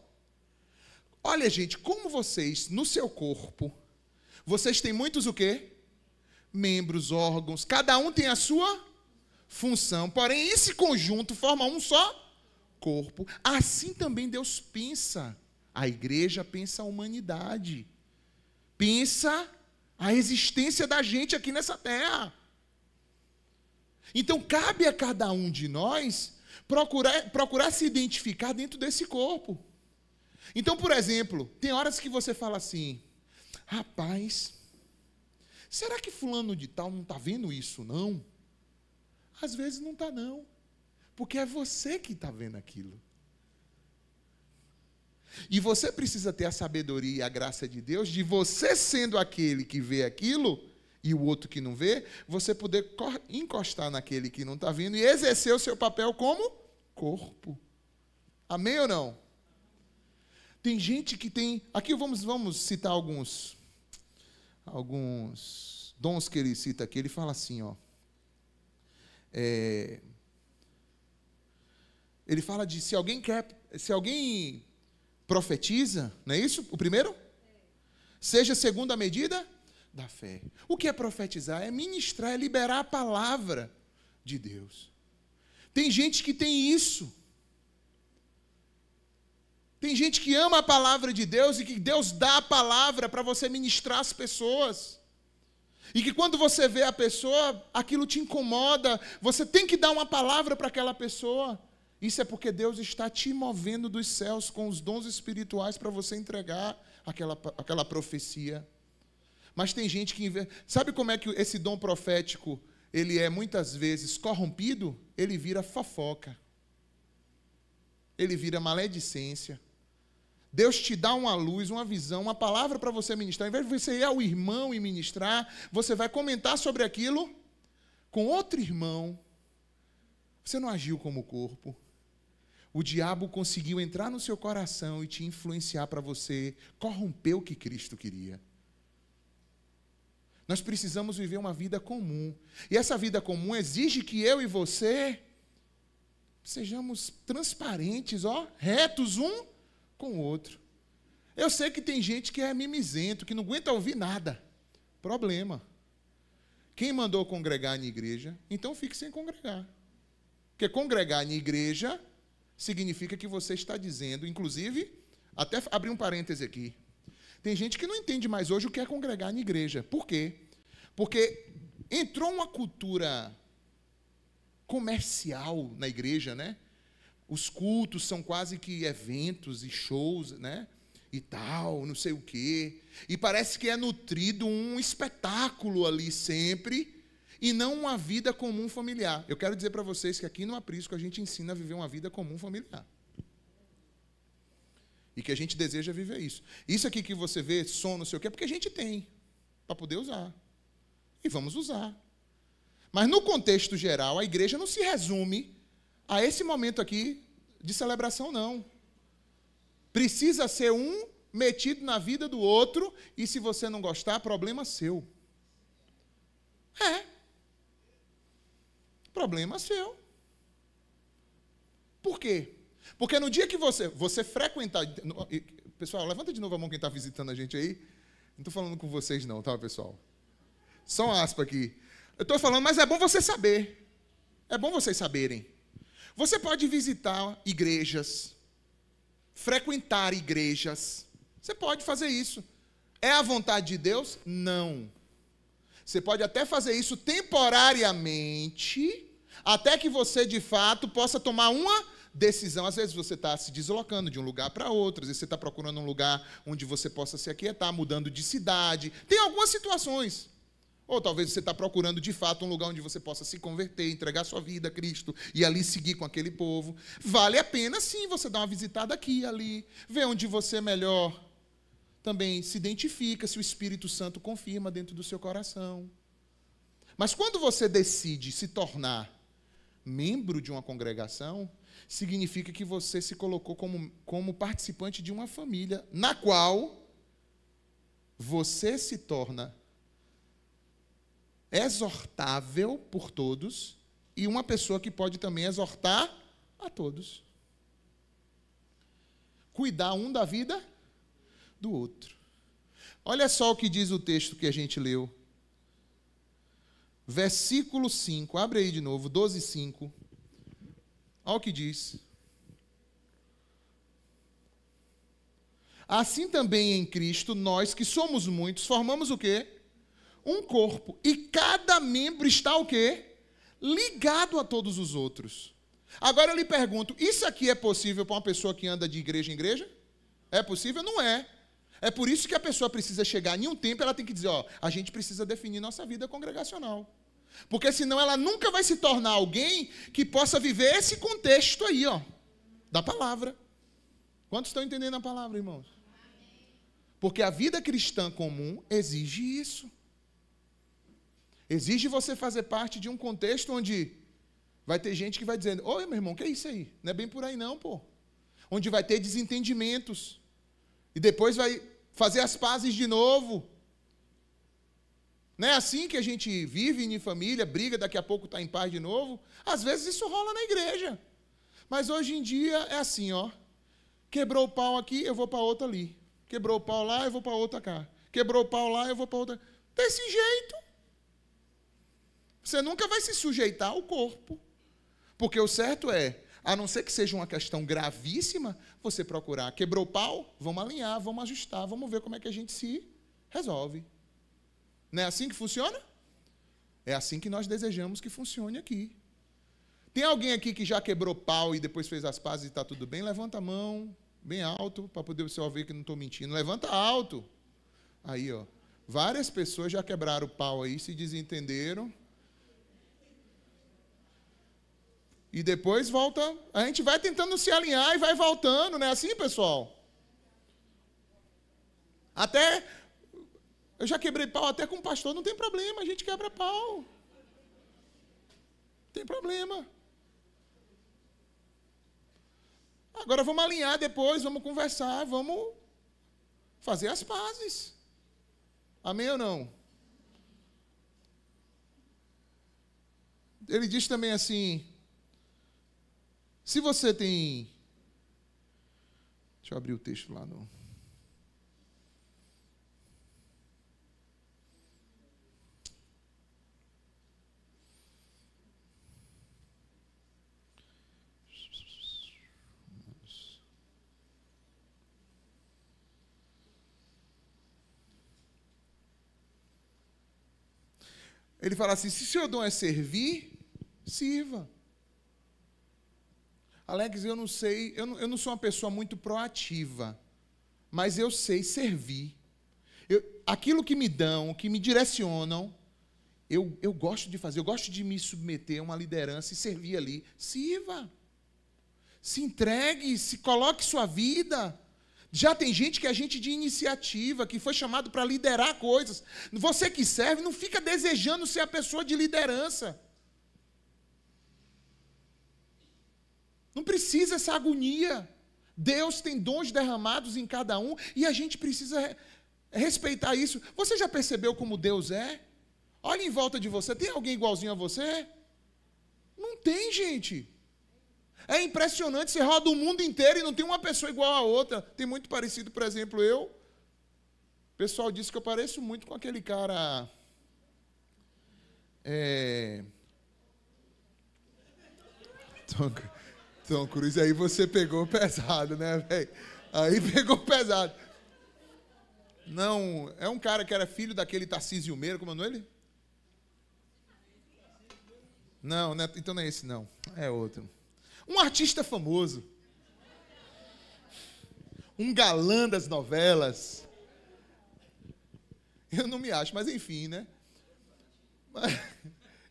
Olha, gente, como vocês, no seu corpo, vocês têm muitos o quê? Membros, órgãos. Cada um tem a sua função. Porém, esse conjunto forma um só corpo. Assim também Deus pensa A igreja pensa a humanidade. Pensa a existência da gente aqui nessa terra. Então, cabe a cada um de nós procurar se identificar dentro desse corpo. Então, por exemplo, tem horas que você fala assim, rapaz, será que fulano de tal não está vendo isso, não? Às vezes não está, não. Porque é você que está vendo aquilo. E você precisa ter a sabedoria e a graça de Deus, de você sendo aquele que vê aquilo, e o outro que não vê, você poder encostar naquele que não está vendo e exercer o seu papel como corpo. Amém ou não? Tem gente que tem... Aqui vamos citar alguns dons que ele cita aqui. Ele fala assim, ó. Ele fala de se alguém profetiza, não é isso? O primeiro? Seja segundo a medida da fé. O que é profetizar? É ministrar, é liberar a palavra de Deus. Tem gente que tem isso. Tem gente que ama a palavra de Deus e que Deus dá a palavra para você ministrar as pessoas. E que quando você vê a pessoa, aquilo te incomoda, você tem que dar uma palavra para aquela pessoa. Isso é porque Deus está te movendo dos céus com os dons espirituais para você entregar aquela profecia. Mas tem gente que... Sabe como é que esse dom profético, ele é muitas vezes corrompido? Ele vira fofoca. Ele vira maledicência. Deus te dá uma luz, uma visão, uma palavra para você ministrar. Ao invés de você ir ao irmão e ministrar, você vai comentar sobre aquilo com outro irmão. Você não agiu como corpo. O diabo conseguiu entrar no seu coração e te influenciar para você corromper o que Cristo queria. Nós precisamos viver uma vida comum. E essa vida comum exige que eu e você sejamos transparentes, retos um com o outro. Eu sei que tem gente que é mimizento, que não aguenta ouvir nada. Problema. Quem mandou congregar na igreja, então fique sem congregar. Porque congregar na igreja significa que você está dizendo, inclusive, até abrir um parêntese aqui, tem gente que não entende mais hoje o que é congregar na igreja. Por quê? Porque entrou uma cultura comercial na igreja, né? Os cultos são quase que eventos e shows, né? E tal, não sei o quê. E parece que é nutrido um espetáculo ali sempre, e não uma vida comum familiar. Eu quero dizer para vocês que aqui no Aprisco a gente ensina a viver uma vida comum familiar. E que a gente deseja viver isso. Isso aqui que você vê, som, não sei o quê, é porque a gente tem, para poder usar. E vamos usar. Mas no contexto geral, a igreja não se resume a esse momento aqui de celebração, não. Precisa ser um metido na vida do outro, e se você não gostar, problema seu. Problema seu. Por quê? Porque no dia que você frequentar... Pessoal, levanta de novo a mão quem está visitando a gente aí. Não estou falando com vocês não, tá, pessoal? Só uma aspa aqui. Eu estou falando, mas é bom você saber. É bom vocês saberem. Você pode visitar igrejas, frequentar igrejas. Você pode fazer isso. É a vontade de Deus? Não. Você pode até fazer isso temporariamente, até que você, de fato, possa tomar uma decisão. Às vezes você está se deslocando de um lugar para outro, às vezes você está procurando um lugar onde você possa se aquietar, mudando de cidade. Tem algumas situações. Ou talvez você está procurando, de fato, um lugar onde você possa se converter, entregar sua vida a Cristo e ali seguir com aquele povo. Vale a pena, sim, você dar uma visitada aqui e ali, ver onde você melhor também se identifica, se o Espírito Santo confirma dentro do seu coração. Mas quando você decide se tornar membro de uma congregação, significa que você se colocou como participante de uma família, na qual você se torna exortável por todos e uma pessoa que pode também exortar a todos. Cuidar um da vida do outro. Olha só o que diz o texto que a gente leu. Versículo 5, abre aí de novo, 12:5. Olha o que diz. Assim também em Cristo, nós que somos muitos, formamos o quê? Um corpo. E cada membro está o quê? Ligado a todos os outros. Agora eu lhe pergunto, isso aqui é possível para uma pessoa que anda de igreja em igreja? É possível? Não é. É por isso que a pessoa precisa chegar em um tempo, ela tem que dizer, ó, a gente precisa definir nossa vida congregacional. Porque senão ela nunca vai se tornar alguém que possa viver esse contexto aí, ó, da palavra. Quantos estão entendendo a palavra, irmãos? Porque a vida cristã comum exige isso. Exige você fazer parte de um contexto onde vai ter gente que vai dizendo, oi, meu irmão, o que é isso aí? Não é bem por aí não, pô. Onde vai ter desentendimentos. E depois vai fazer as pazes de novo. Não é assim que a gente vive em família, briga, daqui a pouco está em paz de novo? Às vezes isso rola na igreja. Mas hoje em dia é assim, ó. Quebrou o pau aqui, eu vou para outra ali. Quebrou o pau lá, eu vou para outra cá. Quebrou o pau lá, eu vou para outra. Desse jeito. Você nunca vai se sujeitar ao corpo. Porque o certo é, a não ser que seja uma questão gravíssima, você procurar. Quebrou o pau? Vamos alinhar, vamos ajustar, vamos ver como é que a gente se resolve. Não é assim que funciona? É assim que nós desejamos que funcione aqui. Tem alguém aqui que já quebrou pau e depois fez as pazes e está tudo bem? Levanta a mão, bem alto, para poder você ouvir que não estou mentindo. Levanta alto. Aí, ó. Várias pessoas já quebraram o pau aí, se desentenderam. E depois volta. A gente vai tentando se alinhar e vai voltando, não é assim, pessoal? Até... Eu já quebrei pau até com o pastor, não tem problema, a gente quebra pau. Não tem problema. Agora vamos alinhar depois, vamos conversar, vamos fazer as pazes. Amém ou não? Ele diz também assim, se você tem... Deixa eu abrir o texto lá no... Ele fala assim, se seu dom é servir, sirva. Alex, eu não sei, eu não sou uma pessoa muito proativa, mas eu sei servir. Aquilo que me dão, que me direcionam, eu gosto de fazer, eu gosto de me submeter a uma liderança e servir ali. Sirva. Se entregue, se coloque sua vida. Já tem gente que é gente de iniciativa, que foi chamado para liderar coisas. Você que serve, não fica desejando ser a pessoa de liderança. Não precisa essa agonia. Deus tem dons derramados em cada um e a gente precisa respeitar isso. Você já percebeu como Deus é? Olha em volta de você. Tem alguém igualzinho a você? Não tem, gente. É impressionante, você roda o mundo inteiro e não tem uma pessoa igual a outra. Tem muito parecido, por exemplo, eu. O pessoal disse que eu pareço muito com aquele cara... Tom Cruise, aí você pegou pesado, né, velho? Aí pegou pesado. Não, é um cara que era filho daquele Tarcísio Meira, como é o nome dele? Não, então não é esse não, é outro. Um artista famoso. Um galã das novelas. Eu não me acho, mas enfim, né?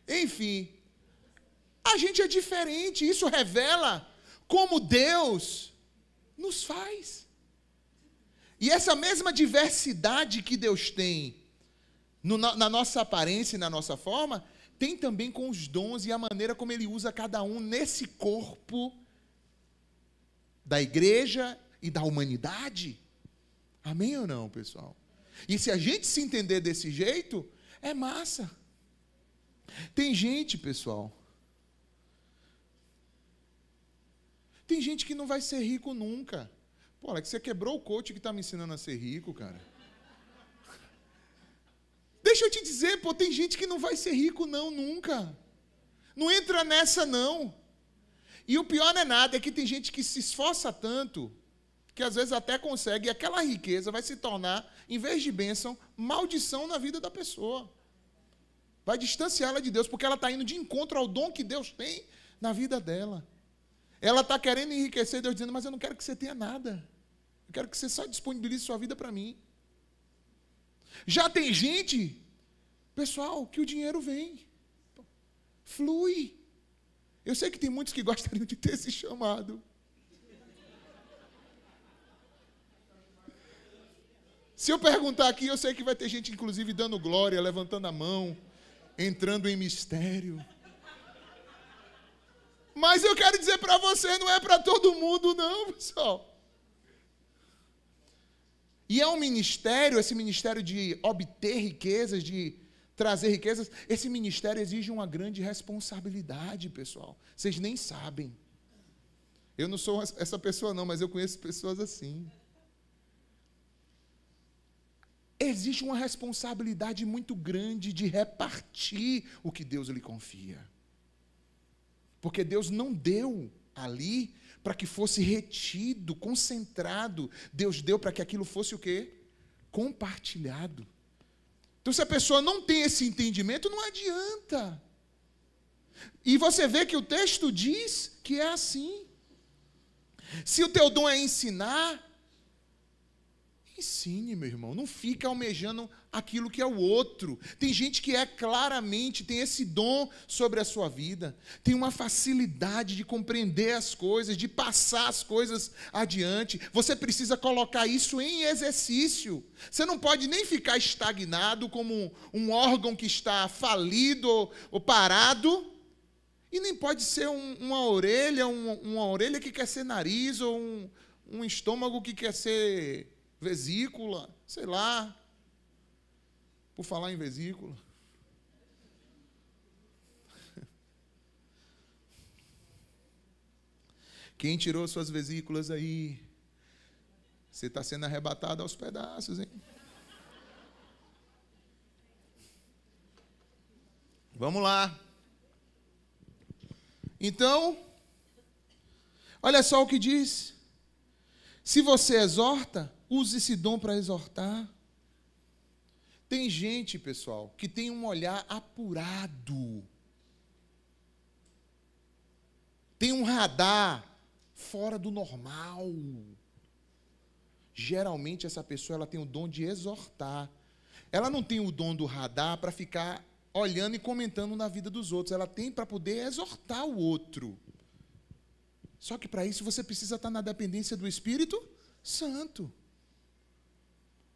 Enfim. A gente é diferente. Isso revela como Deus nos faz. E essa mesma diversidade que Deus tem na nossa aparência e na nossa forma, tem também com os dons e a maneira como Ele usa cada um nesse corpo da igreja e da humanidade. Amém ou não, pessoal? E se a gente se entender desse jeito, é massa. Tem gente, pessoal, tem gente que não vai ser rico nunca. Pô, Alex, você quebrou o coach que está me ensinando a ser rico, cara. Deixa eu te dizer, pô, tem gente que não vai ser rico não, nunca. Não entra nessa não. E o pior não é nada, é que tem gente que se esforça tanto que às vezes até consegue, e aquela riqueza vai se tornar, em vez de bênção, maldição na vida da pessoa. Vai distanciá-la de Deus, porque ela está indo de encontro ao dom que Deus tem na vida dela. Ela está querendo enriquecer, Deus dizendo, mas eu não quero que você tenha nada. Eu quero que você só disponibilize sua vida para mim. Já tem gente, pessoal, que o dinheiro vem, flui. Eu sei que tem muitos que gostariam de ter esse chamado. Se eu perguntar aqui, eu sei que vai ter gente, inclusive, dando glória, levantando a mão, entrando em mistério. Mas eu quero dizer para você, não é para todo mundo, não, pessoal. E é um ministério, esse ministério de obter riquezas, de trazer riquezas, esse ministério exige uma grande responsabilidade, pessoal. Vocês nem sabem. Eu não sou essa pessoa, não, mas eu conheço pessoas assim. Existe uma responsabilidade muito grande de repartir o que Deus lhe confia. Porque Deus não deu ali para que fosse retido, concentrado. Deus deu para que aquilo fosse o quê? Compartilhado. Então, se a pessoa não tem esse entendimento, não adianta. E você vê que o texto diz que é assim. Se o teu dom é ensinar, ensine, meu irmão. Não fica almejando aquilo que é o outro. Tem gente que claramente, tem esse dom sobre a sua vida. Tem uma facilidade de compreender as coisas, de passar as coisas adiante. Você precisa colocar isso em exercício. Você não pode nem ficar estagnado como um órgão que está falido ou parado. E nem pode ser uma orelha que quer ser nariz, ou um estômago que quer ser vesícula, sei lá. Por falar em vesícula. Quem tirou suas vesículas aí? Você está sendo arrebatado aos pedaços, hein? Vamos lá. Então, olha só o que diz. Se você exorta, use esse dom para exortar. Tem gente, pessoal, que tem um olhar apurado. Tem um radar fora do normal. Geralmente, essa pessoa ela tem o dom de exortar. Ela não tem o dom do radar para ficar olhando e comentando na vida dos outros. Ela tem para poder exortar o outro. Só que para isso você precisa estar na dependência do Espírito Santo.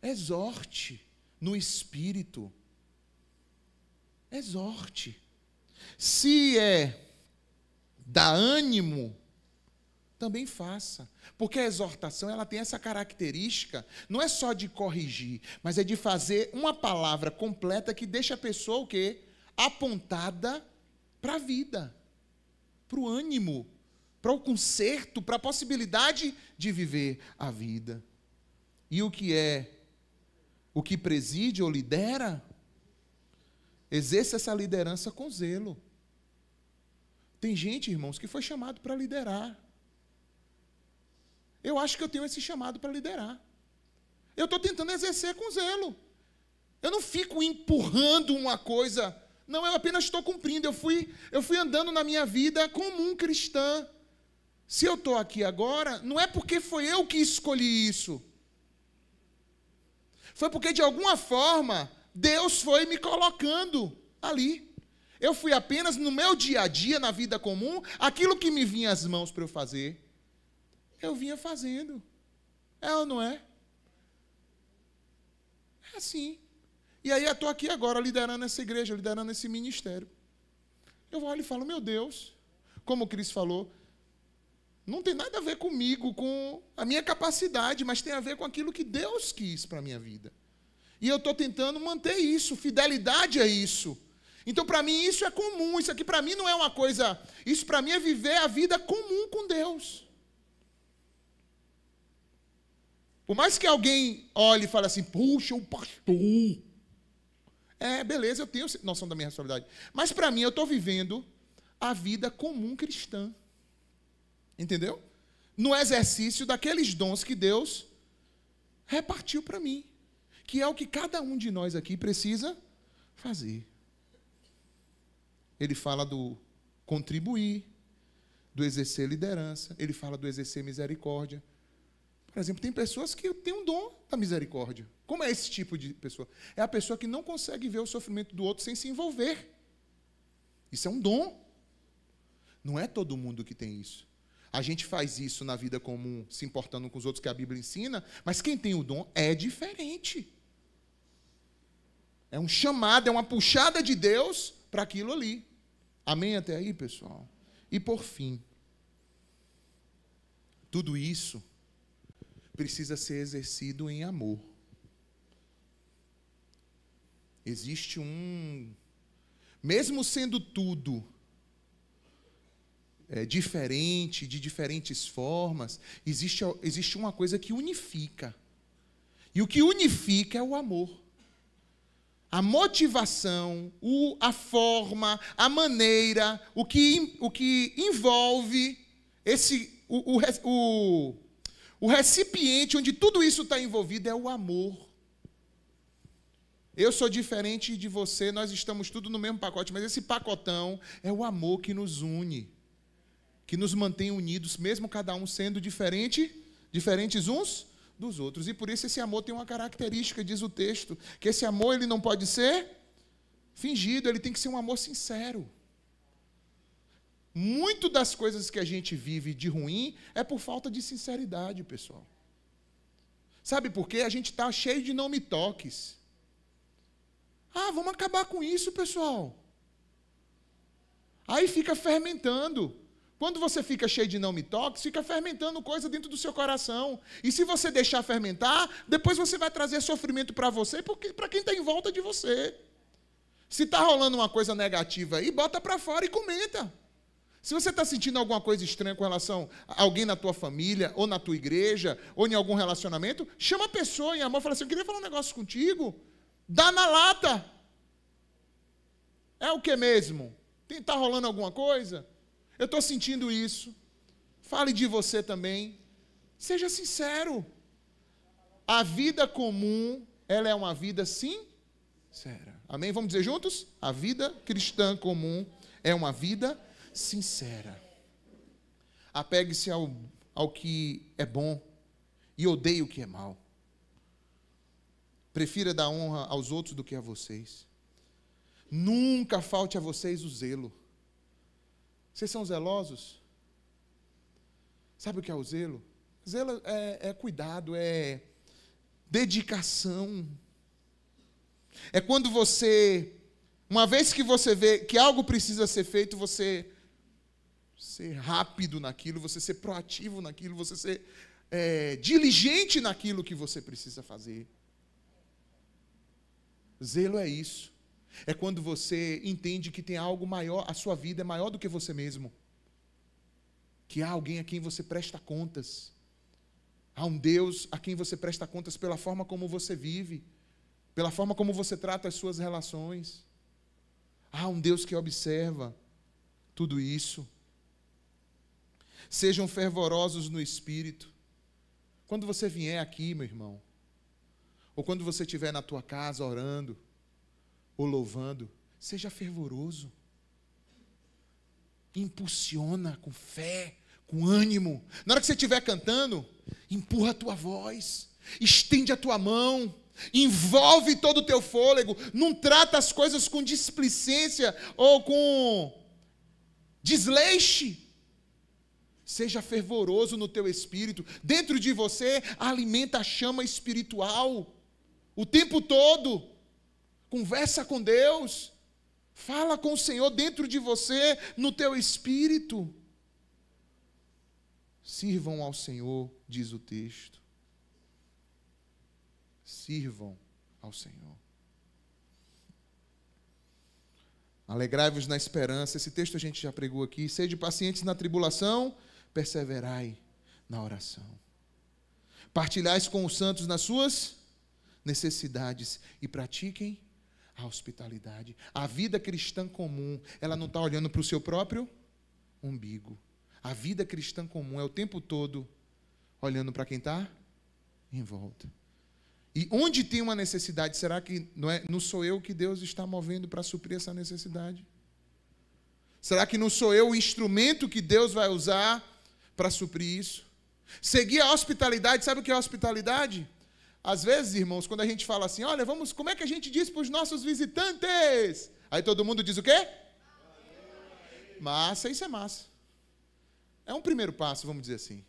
Exorte no Espírito. Exorte. Se é dar ânimo, também faça. Porque a exortação ela tem essa característica, não é só de corrigir, mas é de fazer uma palavra completa que deixa a pessoa o quê? Apontada para a vida, para o ânimo, para o conserto, para a possibilidade de viver a vida. E o que preside ou lidera, exerça essa liderança com zelo. Tem gente, irmãos, que foi chamado para liderar. Eu acho que eu tenho esse chamado para liderar. Eu estou tentando exercer com zelo. Eu não fico empurrando uma coisa. Não, eu apenas estou cumprindo. Eu fui andando na minha vida como um cristão. Se eu estou aqui agora, não é porque foi eu que escolhi isso. Foi porque, de alguma forma, Deus foi me colocando ali. Eu fui apenas, no meu dia a dia, na vida comum, aquilo que me vinha às mãos para eu fazer, eu vinha fazendo. É ou não é? É assim. E aí eu estou aqui agora, liderando essa igreja, liderando esse ministério. Eu olho e falo, meu Deus, como o Cris falou, não tem nada a ver comigo, com a minha capacidade, mas tem a ver com aquilo que Deus quis para a minha vida. E eu estou tentando manter isso, fidelidade a isso. Então, para mim, isso é comum. Isso aqui, para mim, não é uma coisa... Isso, para mim, é viver a vida comum com Deus. Por mais que alguém olhe e fale assim, puxa, o pastor... beleza, eu tenho noção da minha responsabilidade. Mas, para mim, eu estou vivendo a vida comum cristã. Entendeu? no exercício daqueles dons que Deus repartiu para mim, que é o que cada um de nós aqui precisa fazer. Ele fala do contribuir, do exercer liderança, ele fala do exercer misericórdia. Por exemplo, tem pessoas que têm um dom da misericórdia. Como é esse tipo de pessoa? É a pessoa que não consegue ver o sofrimento do outro sem se envolver. Isso é um dom. Não é todo mundo que tem isso. A gente faz isso na vida comum, se importando com os outros que a Bíblia ensina, mas quem tem o dom é diferente. É um chamado, é uma puxada de Deus para aquilo ali. Amém até aí, pessoal? E por fim, tudo isso precisa ser exercido em amor. Existe mesmo sendo tudo diferente, de diferentes formas, existe uma coisa que unifica. E o que unifica é o amor. A motivação, a forma, a maneira, o que envolve o recipiente onde tudo isso está envolvido é o amor. Eu sou diferente de você, nós estamos tudo no mesmo pacote, mas esse pacotão é o amor que nos une, que nos mantém unidos, mesmo cada um sendo diferentes uns dos outros. E por isso esse amor tem uma característica, diz o texto, que esse amor ele não pode ser fingido, ele tem que ser um amor sincero. Muito das coisas que a gente vive de ruim é por falta de sinceridade, pessoal. Sabe por quê? A gente está cheio de não me toques. Vamos acabar com isso, pessoal. Aí fica fermentando. Quando você fica cheio de não me toques, fica fermentando coisa dentro do seu coração. E se você deixar fermentar, depois você vai trazer sofrimento para você e para quem está em volta de você. Se está rolando uma coisa negativa aí, bota para fora e comenta. Se você está sentindo alguma coisa estranha com relação a alguém na tua família, ou na tua igreja, ou em algum relacionamento, chama a pessoa em amor e fala assim, eu queria falar um negócio contigo. Dá na lata. É o que mesmo? Está rolando alguma coisa? Eu estou sentindo isso. Fale de você também. Seja sincero. A vida comum, ela é uma vida sincera. Amém? Vamos dizer juntos? A vida cristã comum é uma vida sincera. Apegue-se ao que é bom e odeie o que é mal. Prefira dar honra aos outros do que a vocês. Nunca falte a vocês o zelo. Vocês são zelosos? Sabe o que é o zelo? Zelo é cuidado, é dedicação. É quando você, uma vez que você vê que algo precisa ser feito, você ser rápido naquilo, você ser proativo naquilo, você ser diligente naquilo que você precisa fazer. Zelo é isso. É quando você entende que tem algo maior, a sua vida é maior do que você mesmo. Que há alguém a quem você presta contas. Há um Deus a quem você presta contas pela forma como você vive, pela forma como você trata as suas relações. Há um Deus que observa tudo isso. Sejam fervorosos no Espírito. Quando você vier aqui, meu irmão, ou quando você estiver na tua casa orando, ou louvando, seja fervoroso. Impulsiona com fé, com ânimo. Na hora que você estiver cantando, empurra a tua voz, estende a tua mão, envolve todo o teu fôlego. Não trata as coisas com displicência ou com desleixo. Seja fervoroso no teu espírito. Dentro de você, alimenta a chama espiritual o tempo todo. Conversa com Deus. Fala com o Senhor dentro de você, no teu espírito. Sirvam ao Senhor, diz o texto. Sirvam ao Senhor. Alegrai-vos na esperança. Esse texto a gente já pregou aqui. Sede pacientes na tribulação, perseverai na oração. Partilhais com os santos nas suas necessidades e pratiquem a hospitalidade. A vida cristã comum, ela não está olhando para o seu próprio umbigo. A vida cristã comum é o tempo todo olhando para quem está em volta. E onde tem uma necessidade, será que não sou eu que Deus está movendo para suprir essa necessidade? Será que não sou eu o instrumento que Deus vai usar para suprir isso? Seguir a hospitalidade, sabe o que é hospitalidade? Às vezes, irmãos, quando a gente fala assim, olha, como é que a gente diz para os nossos visitantes? Aí todo mundo diz o quê? Massa, isso é massa. É um primeiro passo, vamos dizer assim.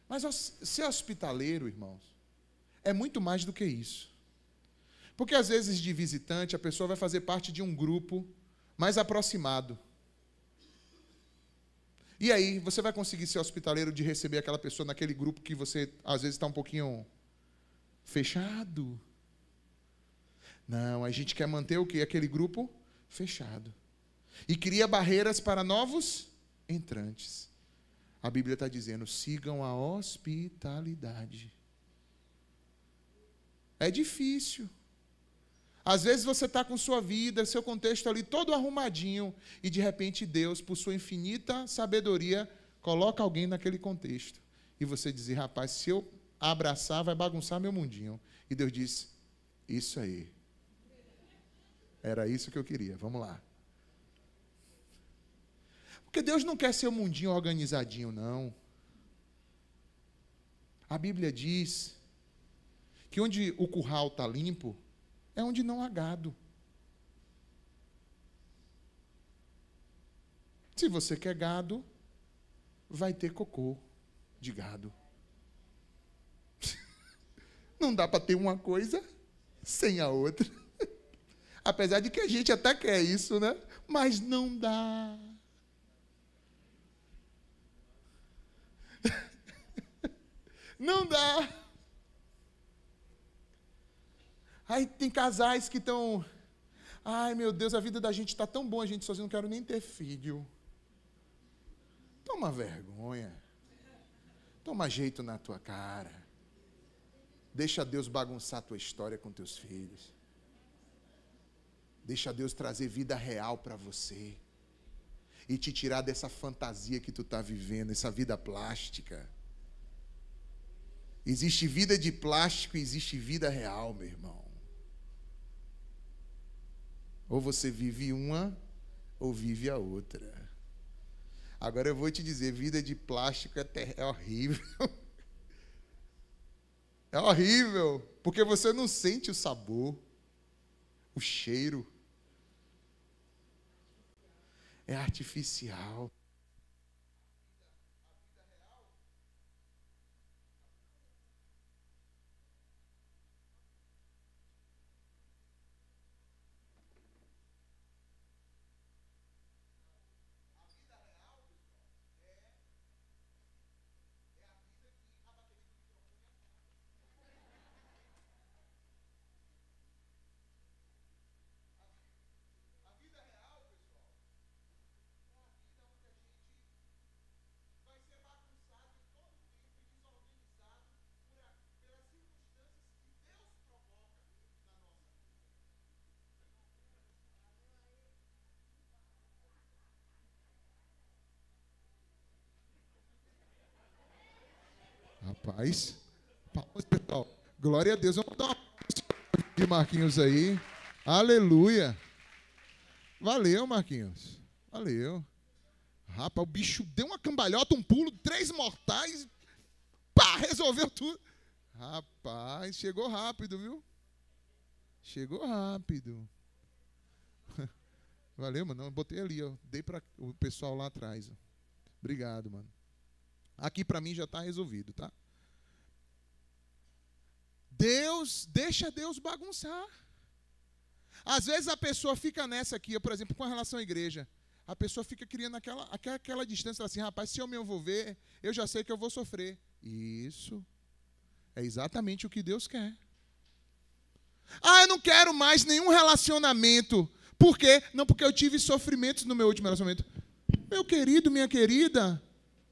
Mas ser hospitaleiro, irmãos, é muito mais do que isso. Porque às vezes de visitante, a pessoa vai fazer parte de um grupo mais aproximado. E aí, você vai conseguir ser hospitaleiro de receber aquela pessoa naquele grupo que você, às vezes, está um pouquinho fechado? Não, a gente quer manter o quê? Aquele grupo fechado. E cria barreiras para novos entrantes. A Bíblia está dizendo, sigam a hospitalidade. É difícil. Às vezes você está com sua vida, seu contexto ali todo arrumadinho, e de repente Deus, por sua infinita sabedoria, coloca alguém naquele contexto. E você diz, rapaz, se eu abraçar, vai bagunçar meu mundinho. E Deus diz, isso aí. Era isso que eu queria, vamos lá. Porque Deus não quer ser um mundinho organizadinho, não. A Bíblia diz que onde o curral está limpo, é onde não há gado. Se você quer gado, vai ter cocô de gado. Não dá para ter uma coisa sem a outra. Apesar de que a gente até quer isso, né? Mas não dá. Não dá. Aí tem casais que estão... Ai, meu Deus, a vida da gente está tão boa, a gente sozinho, não quero nem ter filho. Toma vergonha. Toma jeito na tua cara. Deixa Deus bagunçar a tua história com teus filhos. Deixa Deus trazer vida real para você. E te tirar dessa fantasia que tu está vivendo, essa vida plástica. Existe vida de plástico e existe vida real, meu irmão. Ou você vive uma, ou vive a outra. Agora eu vou te dizer, vida de plástico é horrível. É horrível, porque você não sente o sabor, o cheiro. É artificial. Rapaz, pessoal, glória a Deus. Vamos dar uma de Marquinhos aí. Aleluia. Valeu, Marquinhos. Valeu. Rapaz, o bicho deu uma cambalhota, um pulo, 3 mortais. Pá, resolveu tudo. Rapaz, chegou rápido, viu? Chegou rápido. Valeu, mano. Eu botei ali, ó. Dei para o pessoal lá atrás. Ó. Obrigado, mano. Aqui para mim já está resolvido, tá? Deixa Deus bagunçar. Às vezes a pessoa fica nessa aqui, por exemplo, com relação à igreja. A pessoa fica criando aquela distância, assim, rapaz, se eu me envolver, eu já sei que eu vou sofrer. Isso é exatamente o que Deus quer. Ah, eu não quero mais nenhum relacionamento. Por quê? Não, porque eu tive sofrimentos no meu último relacionamento. Meu querido, minha querida,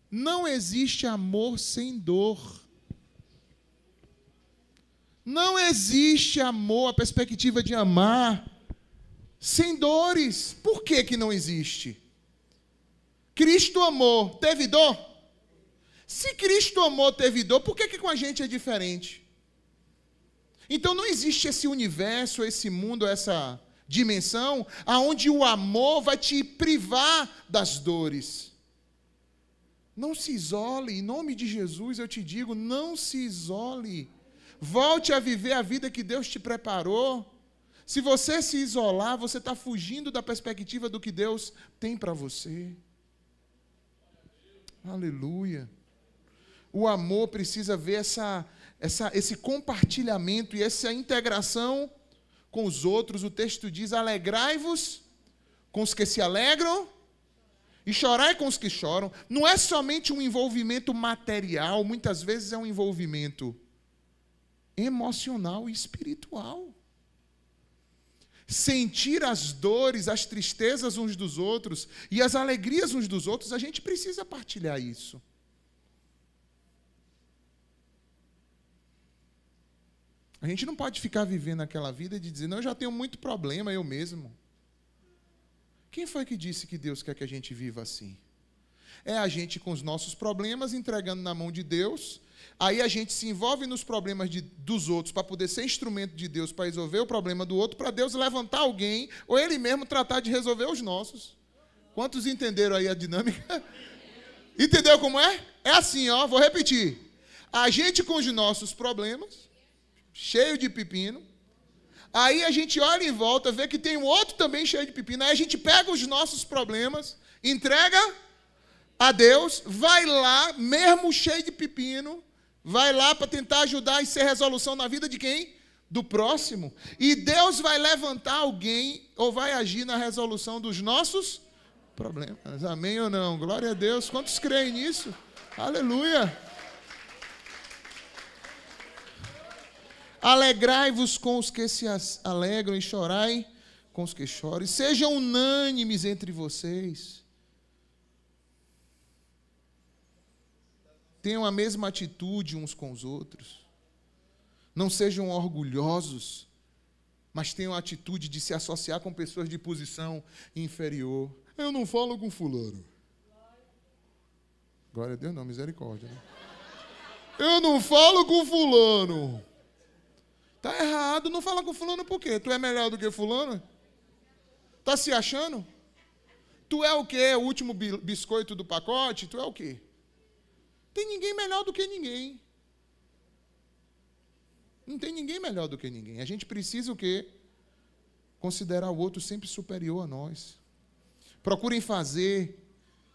não existe amor sem dor. Não existe amor, a perspectiva de amar sem dores. Por que que não existe? Cristo amou, teve dor? Se Cristo amou, teve dor, por que com a gente é diferente? Então não existe esse universo, esse mundo, essa dimensão, aonde o amor vai te privar das dores. Não se isole, em nome de Jesus eu te digo, não se isole. Volte a viver a vida que Deus te preparou. Se você se isolar, você está fugindo da perspectiva do que Deus tem para você. Aleluia. O amor precisa ver esse compartilhamento e essa integração com os outros. O texto diz, alegrai-vos com os que se alegram e chorai com os que choram. Não é somente um envolvimento material, muitas vezes é um envolvimento emocional e espiritual. Sentir as dores, as tristezas uns dos outros e as alegrias uns dos outros, a gente precisa partilhar isso. A gente não pode ficar vivendo aquela vida de dizer, não, eu já tenho muito problema, eu mesmo. Quem foi que disse que Deus quer que a gente viva assim? É a gente com os nossos problemas, entregando na mão de Deus, aí a gente se envolve nos problemas dos outros para poder ser instrumento de Deus para resolver o problema do outro, para Deus levantar alguém, ou Ele mesmo tratar de resolver os nossos. Quantos entenderam aí a dinâmica? Entendeu como é? É assim, ó, vou repetir. A gente com os nossos problemas, cheio de pepino, aí a gente olha em volta, vê que tem um outro também cheio de pepino, aí a gente pega os nossos problemas, entrega a Deus, vai lá, mesmo cheio de pepino, vai lá para tentar ajudar e ser resolução na vida de quem? Do próximo. E Deus vai levantar alguém ou vai agir na resolução dos nossos problemas. Amém ou não? Glória a Deus. Quantos creem nisso? Aleluia. Alegrai-vos com os que se alegram e chorai com os que choram. E sejam unânimes entre vocês. Tenham a mesma atitude uns com os outros. Não sejam orgulhosos, mas tenham a atitude de se associar com pessoas de posição inferior. Eu não falo com fulano. Glória a Deus, não, misericórdia. Né? Eu não falo com fulano. Está errado, não fala com fulano por quê? Tu é melhor do que fulano? Está se achando? Tu é o quê? O último biscoito do pacote? Tu é o quê? Tem ninguém melhor do que ninguém. Não tem ninguém melhor do que ninguém. A gente precisa o quê? Considerar o outro sempre superior a nós. Procurem fazer.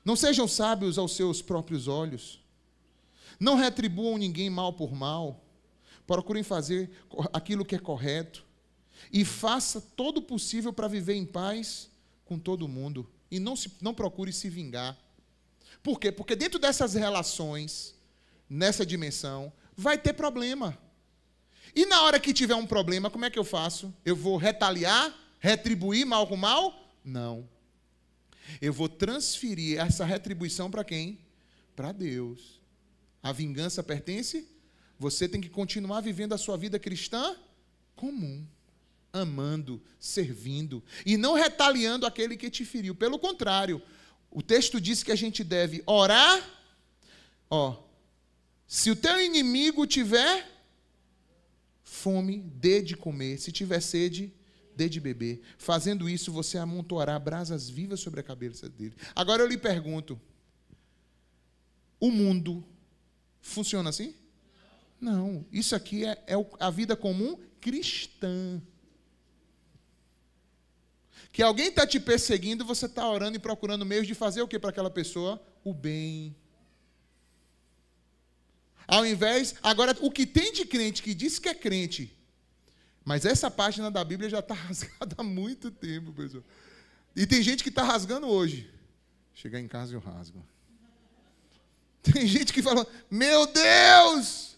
Não sejam sábios aos seus próprios olhos. Não retribuam ninguém mal por mal. Procurem fazer aquilo que é correto. E faça todo o possível para viver em paz com todo mundo. E não procure se vingar. Por quê? Porque dentro dessas relações, nessa dimensão, vai ter problema. E na hora que tiver um problema, como é que eu faço? Eu vou retaliar, retribuir mal com mal? Não. Eu vou transferir essa retribuição para quem? Para Deus. A vingança pertence? Você tem que continuar vivendo a sua vida cristã comum. Amando, servindo. E não retaliando aquele que te feriu. Pelo contrário, o texto diz que a gente deve orar. Se o teu inimigo tiver fome, dê de comer. Se tiver sede, dê de beber. Fazendo isso, você amontoará brasas vivas sobre a cabeça dele. Agora eu lhe pergunto, o mundo funciona assim? Não. Isso aqui é a vida comum cristã. Que alguém está te perseguindo, você está orando e procurando meios de fazer o que para aquela pessoa? O bem. Ao invés... Agora, o que tem de crente que diz que é crente, mas essa página da Bíblia já está rasgada há muito tempo, pessoal. E tem gente que está rasgando hoje. Chegar em casa eu rasgo. Tem gente que fala, meu Deus!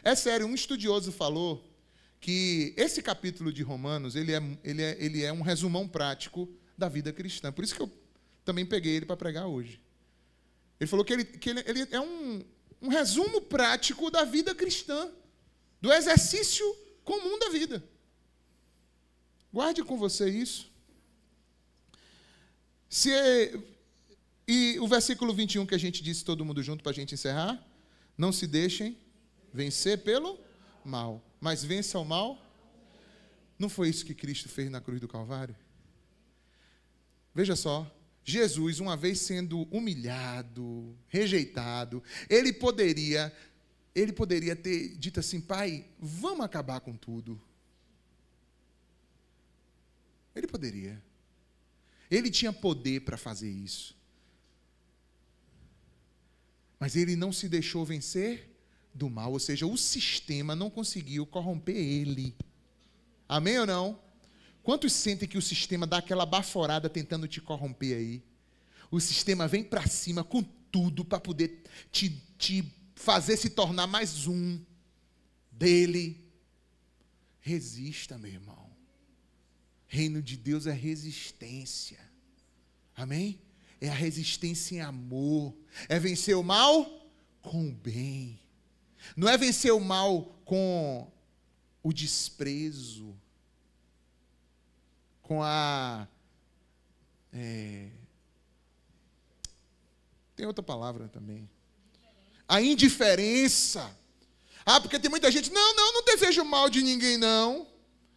É sério, um estudioso falou que esse capítulo de Romanos, ele é um resumão prático da vida cristã. Por isso que eu também peguei ele para pregar hoje. Ele falou que ele é um resumo prático da vida cristã, do exercício comum da vida. Guarde com você isso. E o versículo 21 que a gente disse todo mundo junto para a gente encerrar. Não se deixem vencer pelo mal, mas vença o mal. Não foi isso que Cristo fez na cruz do Calvário? Veja só, Jesus, uma vez sendo humilhado, rejeitado, ele poderia ter dito assim: Pai, vamos acabar com tudo. Ele poderia. Ele tinha poder para fazer isso. Mas ele não se deixou vencer do mal, ou seja, o sistema não conseguiu corromper ele. Amém ou não? Quantos sentem que o sistema dá aquela baforada tentando te corromper aí? O sistema vem para cima com tudo para poder te fazer se tornar mais um dele. Resista, meu irmão. Reino de Deus é resistência. Amém? É a resistência em amor. É vencer o mal com o bem. Não é vencer o mal com o desprezo, com a... Tem outra palavra também. A indiferença. Ah, porque tem muita gente, não desejo mal de ninguém, não.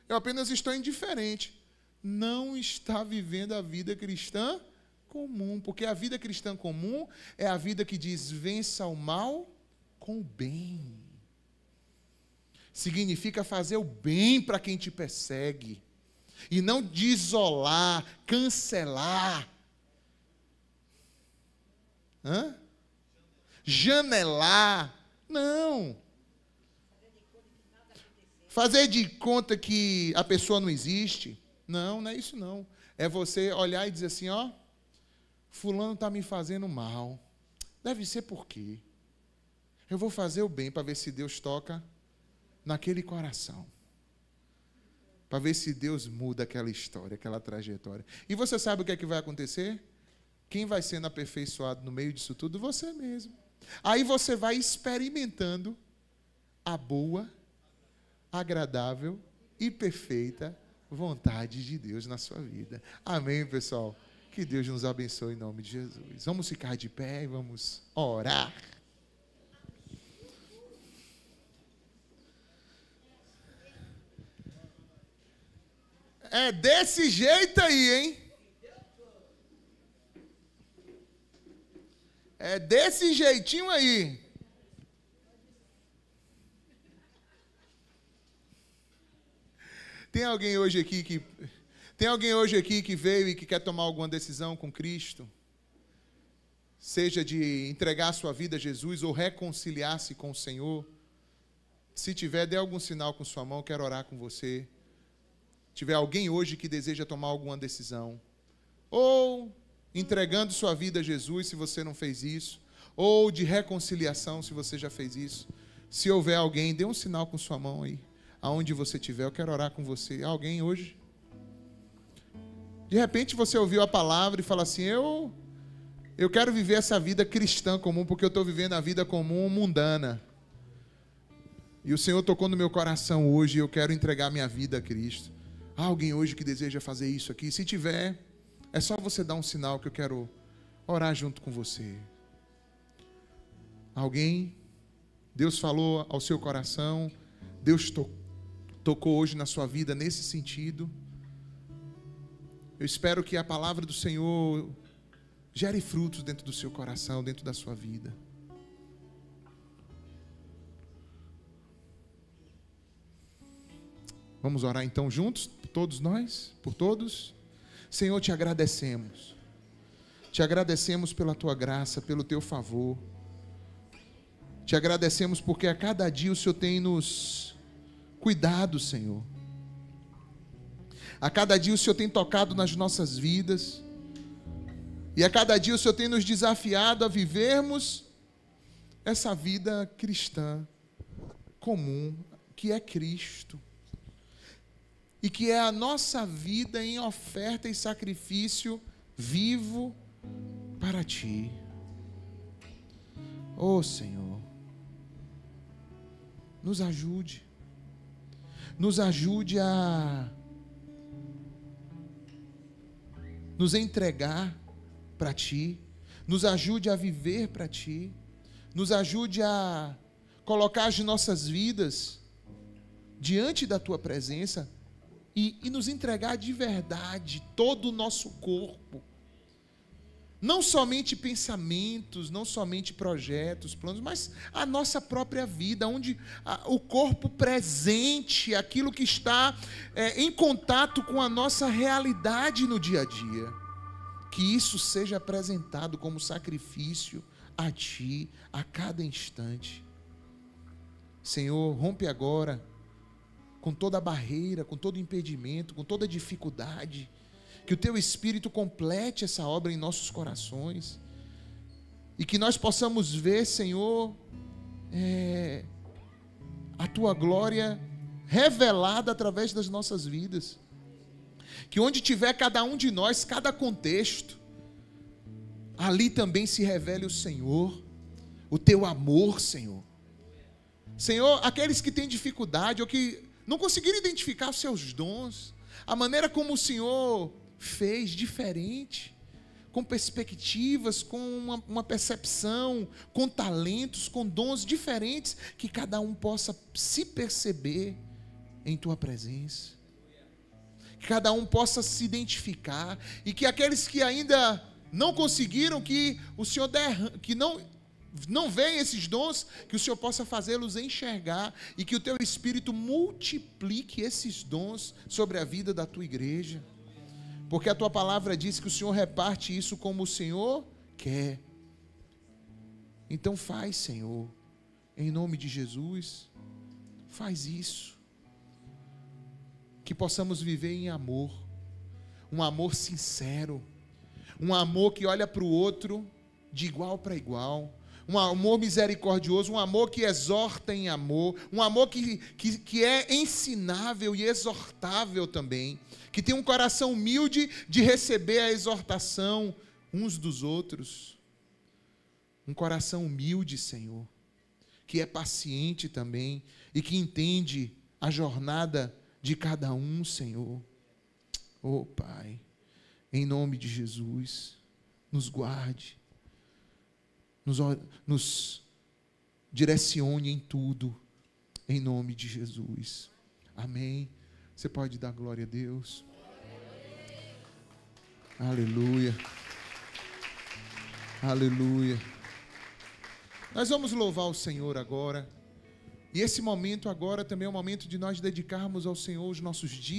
Eu apenas estou indiferente. Não está vivendo a vida cristã comum, porque a vida cristã comum é a vida que diz: vença o mal com o bem. Significa fazer o bem para quem te persegue, e não de isolar, cancelar, janelar, não. Fazer de conta que a pessoa não existe. Não é isso não. É você olhar e dizer assim: ó, fulano está me fazendo mal. Deve ser por quê? Eu vou fazer o bem para ver se Deus toca naquele coração. Para ver se Deus muda aquela história, aquela trajetória. E você sabe o que é que vai acontecer? Quem vai sendo aperfeiçoado no meio disso tudo? Você mesmo. Aí você vai experimentando a boa, agradável e perfeita vontade de Deus na sua vida. Amém, pessoal? Que Deus nos abençoe em nome de Jesus. Vamos ficar de pé e vamos orar. É desse jeito aí, hein? É desse jeitinho aí. Tem alguém hoje aqui que veio e que quer tomar alguma decisão com Cristo? Seja de entregar a sua vida a Jesus ou reconciliar-se com o Senhor? Se tiver, dê algum sinal com sua mão, quero orar com você. Tiver alguém hoje que deseja tomar alguma decisão, ou entregando sua vida a Jesus, se você não fez isso, ou de reconciliação, se você já fez isso. Se houver alguém, dê um sinal com sua mão aí, aonde você estiver, eu quero orar com você. Alguém hoje? De repente você ouviu a palavra e fala assim: eu quero viver essa vida cristã comum, porque eu estou vivendo a vida comum mundana. E o Senhor tocou no meu coração hoje, e eu quero entregar minha vida a Cristo. Há alguém hoje que deseja fazer isso aqui? Se tiver, é só você dar um sinal que eu quero orar junto com você. Alguém? Deus falou ao seu coração, Deus tocou hoje na sua vida nesse sentido. Eu espero que a palavra do Senhor gere frutos dentro do seu coração, dentro da sua vida. Vamos orar então juntos, todos nós, por todos. Senhor, te agradecemos. Te agradecemos pela tua graça, pelo teu favor. Te agradecemos porque a cada dia o Senhor tem nos cuidado, Senhor. A cada dia o Senhor tem tocado nas nossas vidas. E a cada dia o Senhor tem nos desafiado a vivermos essa vida cristã comum, que é Cristo. E que é a nossa vida em oferta e sacrifício vivo para Ti. Oh, Senhor, nos ajude. Nos ajude a nos entregar para Ti. nos ajude a viver para Ti, nos ajude a colocar as nossas vidas diante da Tua presença e nos entregar de verdade todo o nosso corpo. Não somente pensamentos, não somente projetos, planos, mas a nossa própria vida, onde o corpo presente, aquilo que está em contato com a nossa realidade no dia a dia. Que isso seja apresentado como sacrifício a Ti, a cada instante. Senhor, rompe agora com toda a barreira, com todo impedimento, com toda dificuldade. Que o Teu Espírito complete essa obra em nossos corações. E que nós possamos ver, Senhor, a Tua glória revelada através das nossas vidas. Que onde tiver cada um de nós, cada contexto, ali também se revele o Senhor, o Teu amor, Senhor. Senhor, aqueles que têm dificuldade ou que não conseguiram identificar os seus dons, a maneira como o Senhor fez diferente, com perspectivas, com uma percepção, com talentos, com dons diferentes, que cada um possa se perceber em Tua presença, que cada um possa se identificar, e que aqueles que ainda não conseguiram, que o Senhor que não veem esses dons, que o Senhor possa fazê-los enxergar, e que o Teu Espírito multiplique esses dons sobre a vida da Tua igreja. Porque a Tua palavra diz que o Senhor reparte isso como o Senhor quer. Então faz, Senhor, em nome de Jesus, faz isso. Que possamos viver em amor, um amor sincero, um amor que olha para o outro de igual para igual, um amor misericordioso, um amor que exorta em amor, um amor que é ensinável e exortável também, que tem um coração humilde de receber a exortação uns dos outros, um coração humilde, Senhor, que é paciente também e que entende a jornada de cada um, Senhor. Oh, Pai, em nome de Jesus, nos guarde, nos direcione em tudo, em nome de Jesus. Amém. Você pode dar glória a Deus. Aleluia. Aleluia. Nós vamos louvar o Senhor agora. E esse momento agora também é o momento de nós dedicarmos ao Senhor os nossos dízimos.